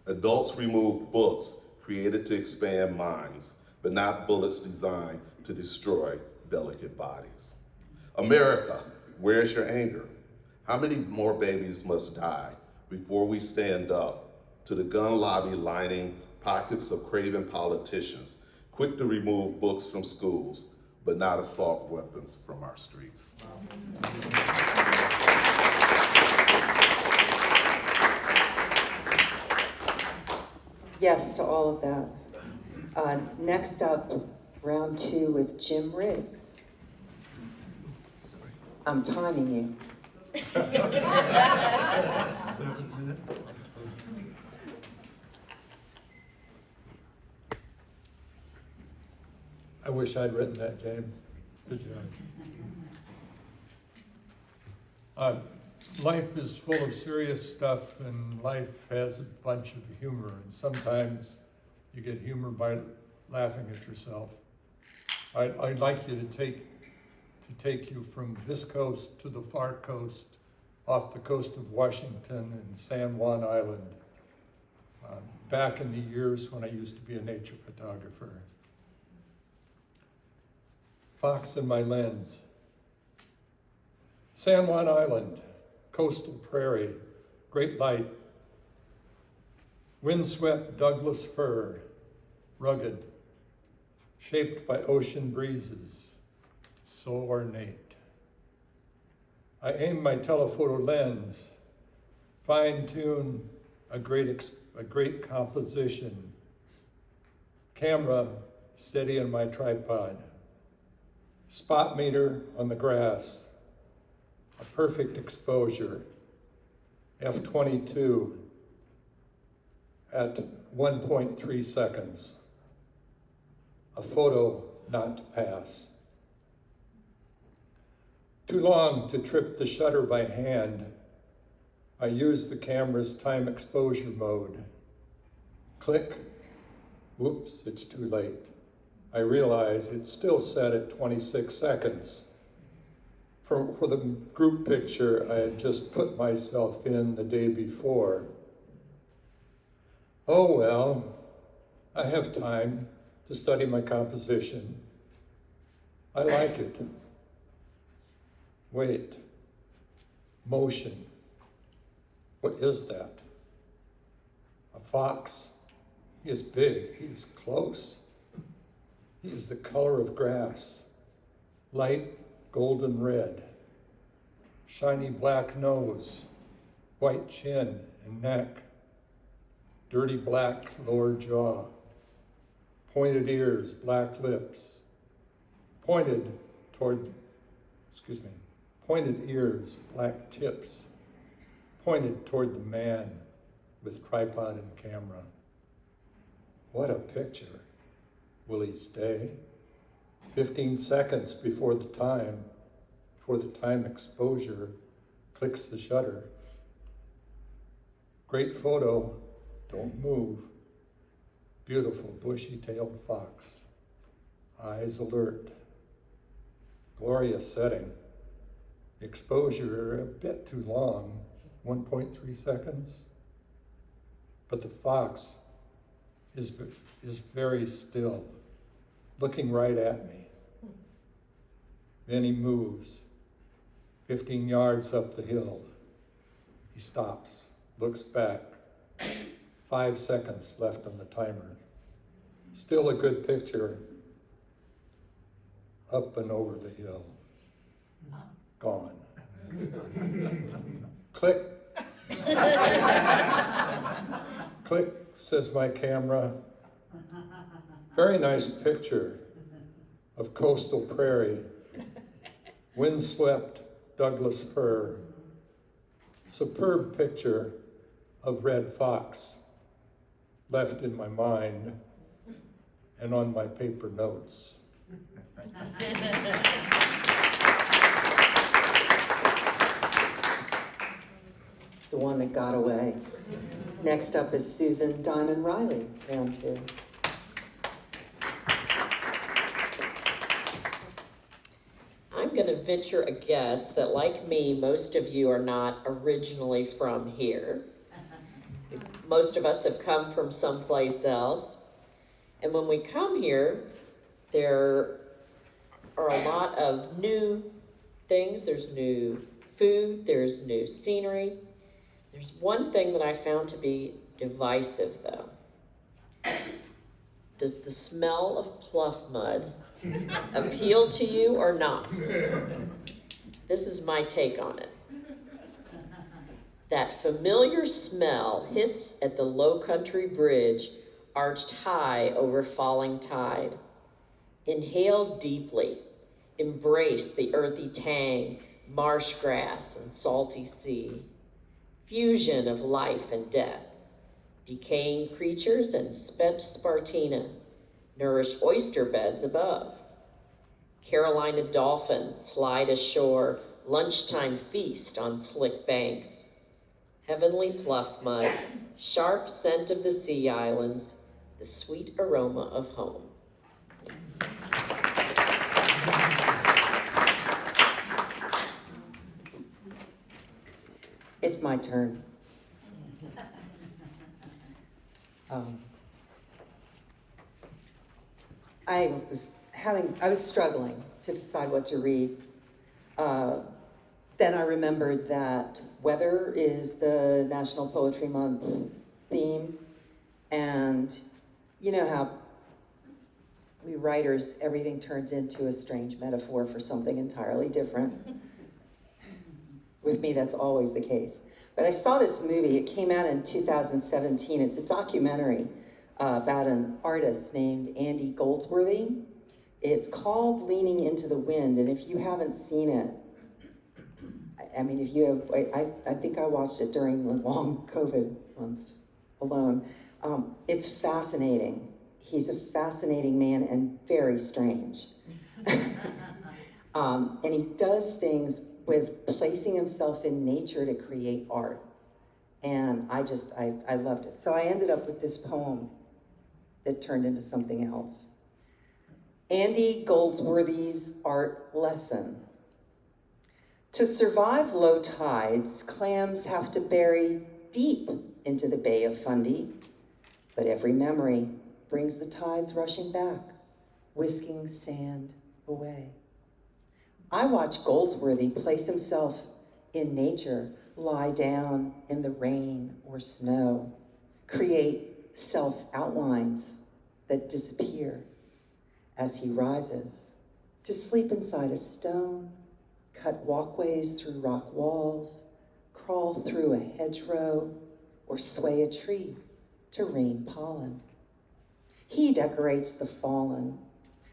Adults remove books created to expand minds, but not bullets designed to destroy delicate bodies. America, where's your anger? How many more babies must die before we stand up to the gun lobby lining pockets of craven politicians, quick to remove books from schools, but not assault weapons from our streets? Yes to all of that. Next up, round 2 with Jim Riggs. I'm timing you. 7 minutes. I wish I'd written that, James. Good job. Life is full of serious stuff, and life has a bunch of humor, and sometimes you get humor by laughing at yourself. I'd like you to take to take you from this coast to the far coast, off the coast of Washington and San Juan Island, back in the years when I used to be a nature photographer. Fox in my lens. San Juan Island, coastal prairie, great light, windswept Douglas fir, rugged, shaped by ocean breezes, so ornate. I aim my telephoto lens, fine-tune a great composition. Camera steady on my tripod. Spot meter on the grass. A perfect exposure. F22 at 1.3 seconds. A photo not to pass. Too long to trip the shutter by hand, I use the camera's time exposure mode. Click. Whoops, it's too late. I realize it's still set at 26 seconds. For the group picture, I had just put myself in the day before. Oh well, I have time to study my composition. I like it. Wait, motion. What is that? A fox. He is big, he is close. He is the color of grass, light golden red, shiny black nose, white chin and neck, dirty black lower jaw, pointed ears, black lips, pointed ears, black tips, pointed toward the man with tripod and camera. What a picture. Will he stay? 15 seconds before the time exposure clicks the shutter. Great photo, don't move. Beautiful bushy-tailed fox, eyes alert. Glorious setting. Exposure a bit too long, 1.3 seconds. But the fox is very still, looking right at me. Then he moves, 15 yards up the hill. He stops, looks back. 5 seconds left on the timer. Still a good picture. Up and over the hill. Gone. Click. Click, says my camera. Very nice picture of coastal prairie, windswept Douglas fir. Superb picture of red fox, left in my mind and on my paper notes. The one that got away. Next up is Susan Diamond Riley, round 2. I'm going to venture a guess that, like me, most of you are not originally from here. Most of us have come from someplace else. And when we come here, there are a lot of new things. There's new food, there's new scenery. There's one thing that I found to be divisive, though. Does the smell of pluff mud appeal to you or not? This is my take on it. That familiar smell hits at the Low Country Bridge arched high over falling tide. Inhale deeply, embrace the earthy tang, marsh grass and salty sea. Fusion of life and death, decaying creatures and spent Spartina nourish oyster beds above. Carolina dolphins slide ashore, lunchtime feast on slick banks. Heavenly pluff mud, sharp scent of the sea islands, the sweet aroma of home. It's my turn. I was struggling to decide what to read. Then I remembered that weather is the National Poetry Month theme, and you know how we writers, everything turns into a strange metaphor for something entirely different. With me, that's always the case. But I saw this movie, it came out in 2017. It's a documentary about an artist named Andy Goldsworthy. It's called Leaning into the Wind, and if you haven't seen it, I mean, if you have, I think I watched it during the long COVID months alone. It's fascinating. He's a fascinating man and very strange. And he does things with placing himself in nature to create art. And I loved it. So I ended up with this poem that turned into something else. Andy Goldsworthy's Art Lesson. To survive low tides, clams have to bury deep into the Bay of Fundy, but every memory brings the tides rushing back, whisking sand away. I watch Goldsworthy place himself in nature, lie down in the rain or snow, create self-outlines that disappear as he rises, to sleep inside a stone, cut walkways through rock walls, crawl through a hedgerow, or sway a tree to rain pollen. He decorates the fallen,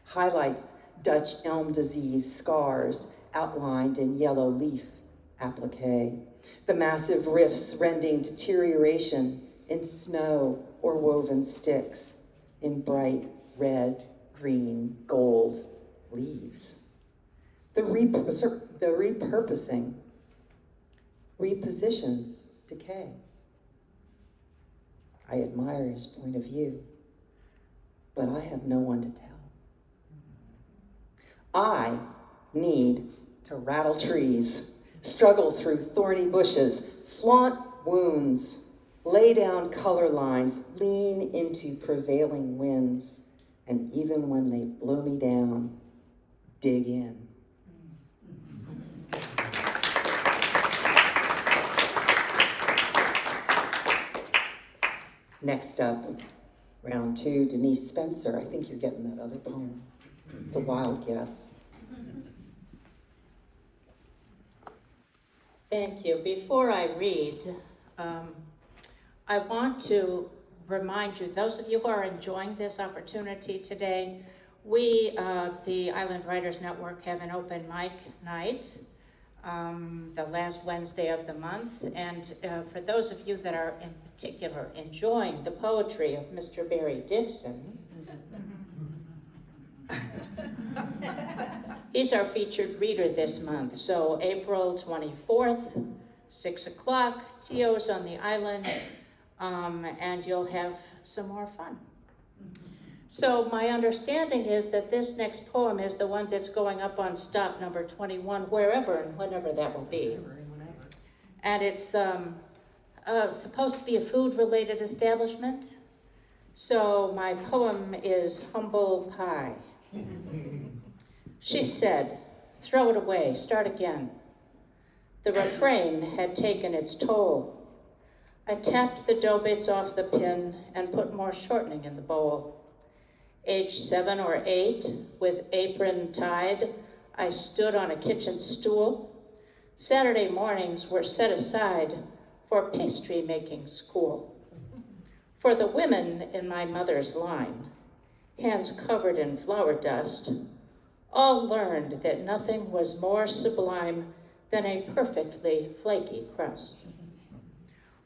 highlights Dutch elm disease scars outlined in yellow leaf applique, the massive rifts rending deterioration in snow or woven sticks in bright red, green, gold leaves. The repurposing repositions decay. I admire his point of view, but I have no one to tell. I need to rattle trees, struggle through thorny bushes, flaunt wounds, lay down color lines, lean into prevailing winds, and even when they blow me down, dig in. Next up, round two, Denise Spencer. I think you're getting that other poem. It's a wild guess. Thank you. Before I read, I want to remind you, those of you who are enjoying this opportunity today, we, the Island Writers Network, have an open mic night the last Wednesday of the month. And for those of you that are in particular enjoying the poetry of Mr. Barry Dixon, he's our featured reader this month. So April 24th, 6 o'clock, TO's on the island, and you'll have some more fun. So my understanding is that this next poem is the one that's going up on stop number 21, wherever and whenever that will be. And it's supposed to be a food-related establishment. So my poem is Humble Pie. She said, "Throw it away, start again." The refrain had taken its toll. I tapped the dough bits off the pin and put more shortening in the bowl. Age 7 or 8, with apron tied, I stood on a kitchen stool. Saturday mornings were set aside for pastry making school. For the women in my mother's line, hands covered in flour dust, all learned that nothing was more sublime than a perfectly flaky crust.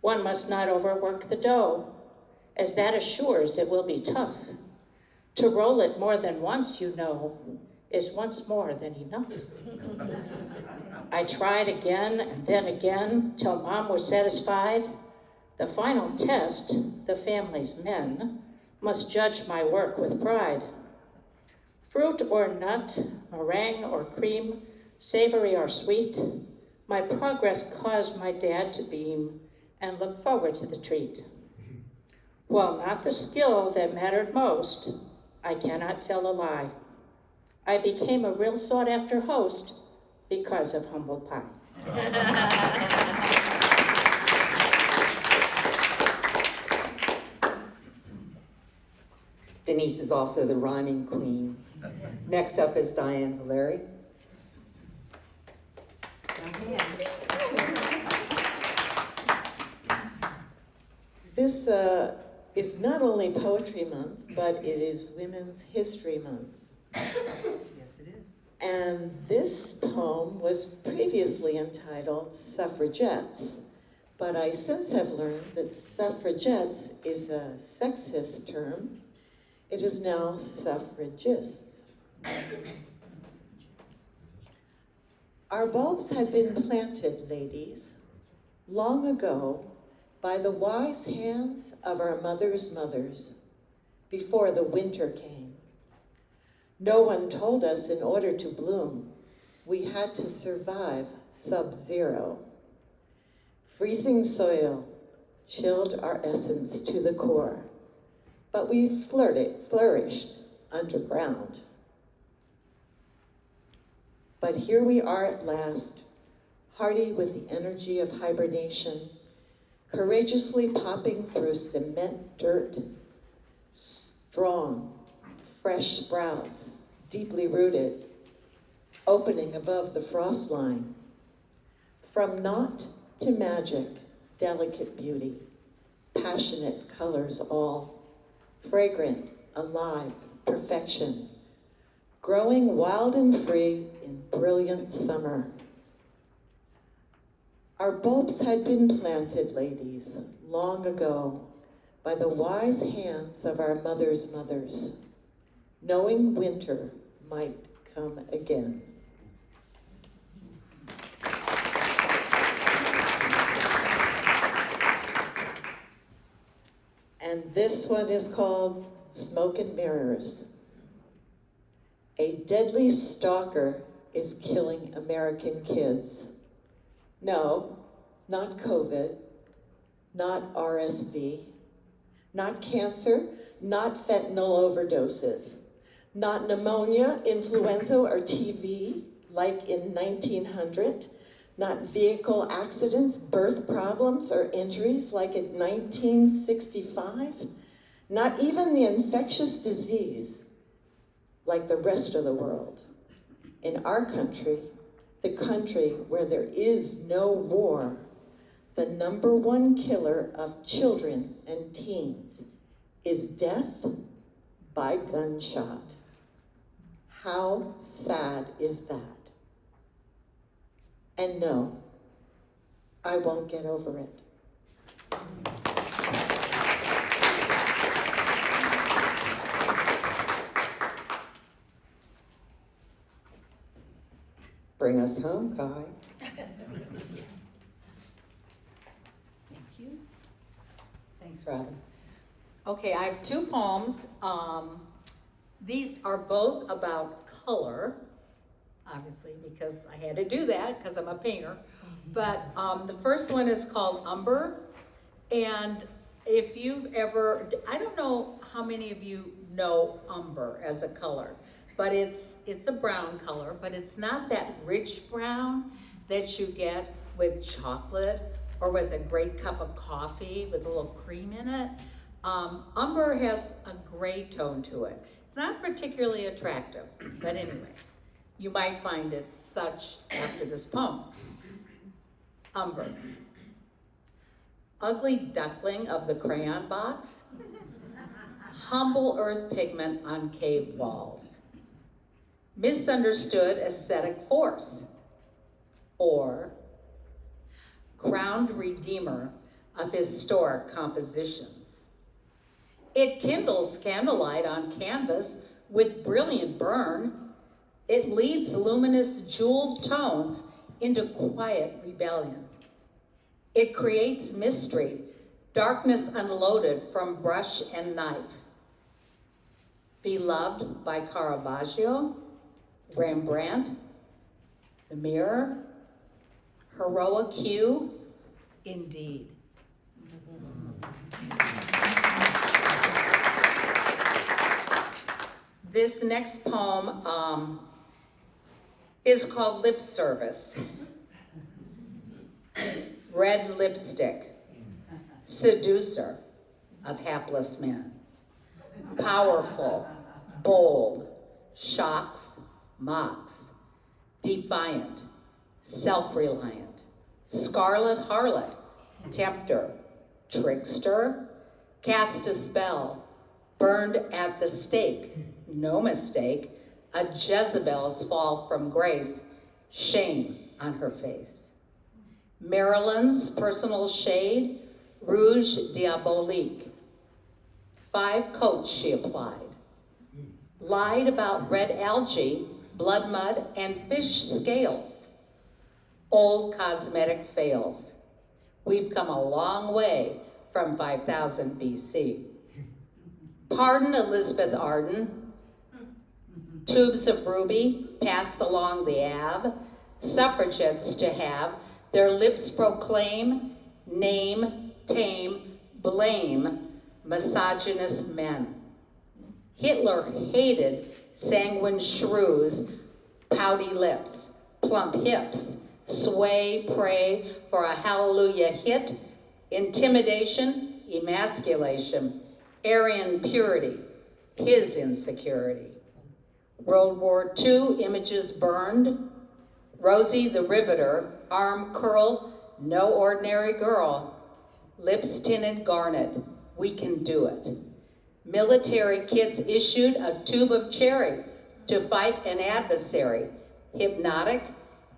One must not overwork the dough, as that assures it will be tough. To roll it more than once, you know, is once more than enough. I tried again and then again till Mom was satisfied. The final test, the family's men must judge my work with pride. Fruit or nut, meringue or cream, savory or sweet, My progress caused my dad to beam and look forward to the treat. While not the skill that mattered most, I cannot tell a lie. I became a real sought-after host because of humble pie. Denise is also the rhyming queen. Next up is Diane Valeri. This is not only Poetry Month, but it is Women's History Month. Yes, it is. And this poem was previously entitled Suffragettes, but I since have learned that suffragettes is a sexist term. It is now suffragists. Our bulbs had been planted, ladies, long ago by the wise hands of our mothers' mothers, before the winter came. No one told us in order to bloom, we had to survive sub-zero. Freezing soil chilled our essence to the core, but we flourished underground. But here we are at last, hardy with the energy of hibernation, courageously popping through cement dirt, strong, fresh sprouts, deeply rooted, opening above the frost line. From naught to magic, delicate beauty, passionate colors all, fragrant, alive, perfection, growing wild and free in brilliant summer. Our bulbs had been planted, ladies, long ago by the wise hands of our mothers' mothers, knowing winter might come again. And this one is called Smoke and Mirrors. A deadly stalker is killing American kids. No, not COVID, not RSV, not cancer, not fentanyl overdoses, not pneumonia, influenza, or TB, like in 1900, not vehicle accidents, birth problems, or injuries like in 1965, not even the infectious disease like the rest of the world. In our country, the country where there is no war, the #1 killer of children and teens is death by gunshot. How sad is that? And no, I won't get over it. Bring us home, Kai. Thank you. Thanks, Robin. Okay, I have two poems. These are both about color, obviously, because I had to do that because I'm a painter. But the first one is called Umber. And if you've ever, I don't know how many of you know umber as a color, but it's a brown color, but it's not that rich brown that you get with chocolate or with a great cup of coffee with a little cream in it. Umber has a gray tone to it. It's not particularly attractive, but anyway, you might find it such after this poem. Umber. Ugly duckling of the crayon box, humble earth pigment on cave walls, misunderstood aesthetic force, or crowned redeemer of historic compositions. It kindles candlelight on canvas with brilliant burn. It leads luminous jeweled tones into quiet rebellion. It creates mystery, darkness unloaded from brush and knife. Beloved by Caravaggio, Rembrandt, the mirror, Heroic hue? Indeed. This next poem is called Lip Service. Red lipstick, seducer of hapless men. Powerful, bold, shocks, mocks, defiant, self-reliant, scarlet harlot, tempter, trickster, cast a spell, burned at the stake, no mistake, a Jezebel's fall from grace, shame on her face. Marilyn's personal shade, rouge diabolique. 5 coats she applied. Lied about red algae, blood mud, and fish scales. Old cosmetic fails. We've come a long way from 5000 BC. Pardon Elizabeth Arden. Tubes of ruby passed along the Ave. Suffragettes to have their lips proclaim, name, tame, blame misogynist men. Hitler hated sanguine shrews, pouty lips, plump hips, sway, pray for a hallelujah hit, intimidation, emasculation, Aryan purity, his insecurity. World War II images burned, Rosie the Riveter, arm curled, no ordinary girl, lips tinted garnet, we can do it. Military kits issued a tube of cherry to fight an adversary, hypnotic,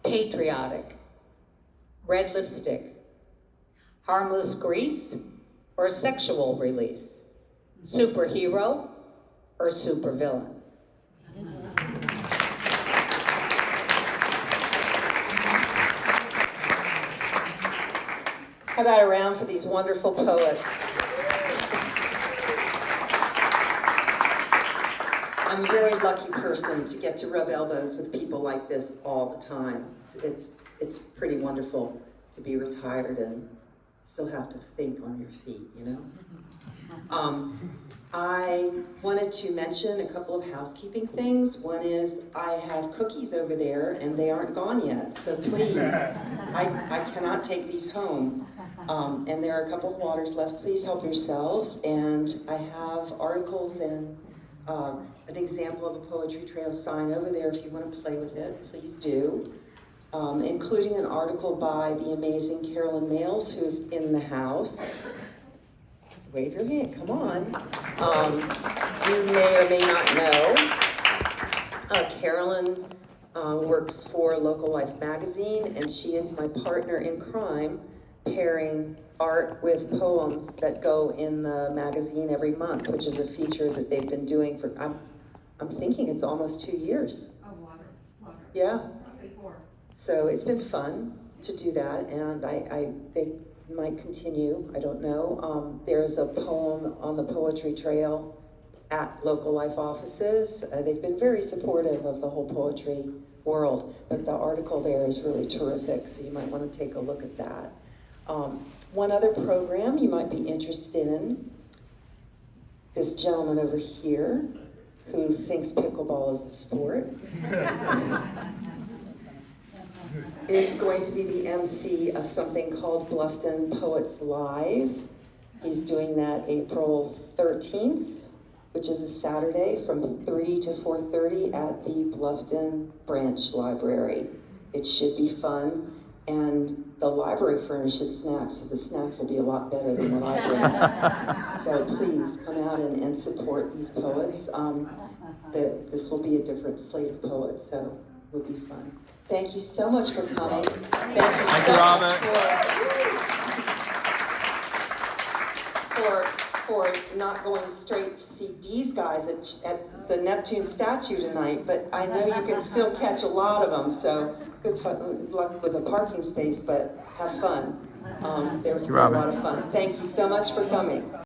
patriotic. Red lipstick, harmless grease or sexual release, superhero or supervillain. How about a round for these wonderful poets? I'm a very lucky person to get to rub elbows with people like this all the time. It's pretty wonderful to be retired and still have to think on your feet, you know? I wanted to mention a couple of housekeeping things. One is I have cookies over there and they aren't gone yet, so please, I cannot take these home. And there are a couple of waters left. Please help yourselves. And I have articles and an example of a poetry trail sign over there. If you want to play with it, please do. Including an article by the amazing Carolyn Males, who's in the house. Just wave your hand, come on. You may or may not know, Carolyn works for Local Life magazine, and she is my partner in crime, pairing art with poems that go in the magazine every month, which is a feature that they've been doing for, I'm thinking it's almost 2 years. Oh, water. Yeah. Probably 4. So it's been fun to do that, and they might continue, I don't know. There's a poem on the poetry trail at Local Life offices. They've been very supportive of the whole poetry world, but the article there is really terrific, so you might want to take a look at that. One other program you might be interested in, this gentleman over here who thinks pickleball is a sport, is going to be the MC of something called Bluffton Poets Live. He's doing that April 13th, which is a Saturday from 3 to 4:30 at the Bluffton Branch Library. It should be fun. And the library furnishes snacks, so the snacks will be a lot better than the library. So please come out and support these poets. This will be a different slate of poets, so it will be fun. Thank you so much for coming. Thank you so much for not going straight to see these guys at the Neptune statue tonight, but I know you can still catch a lot of them, so good luck with a parking space, but have fun. They're a lot of fun. Thank you so much for coming.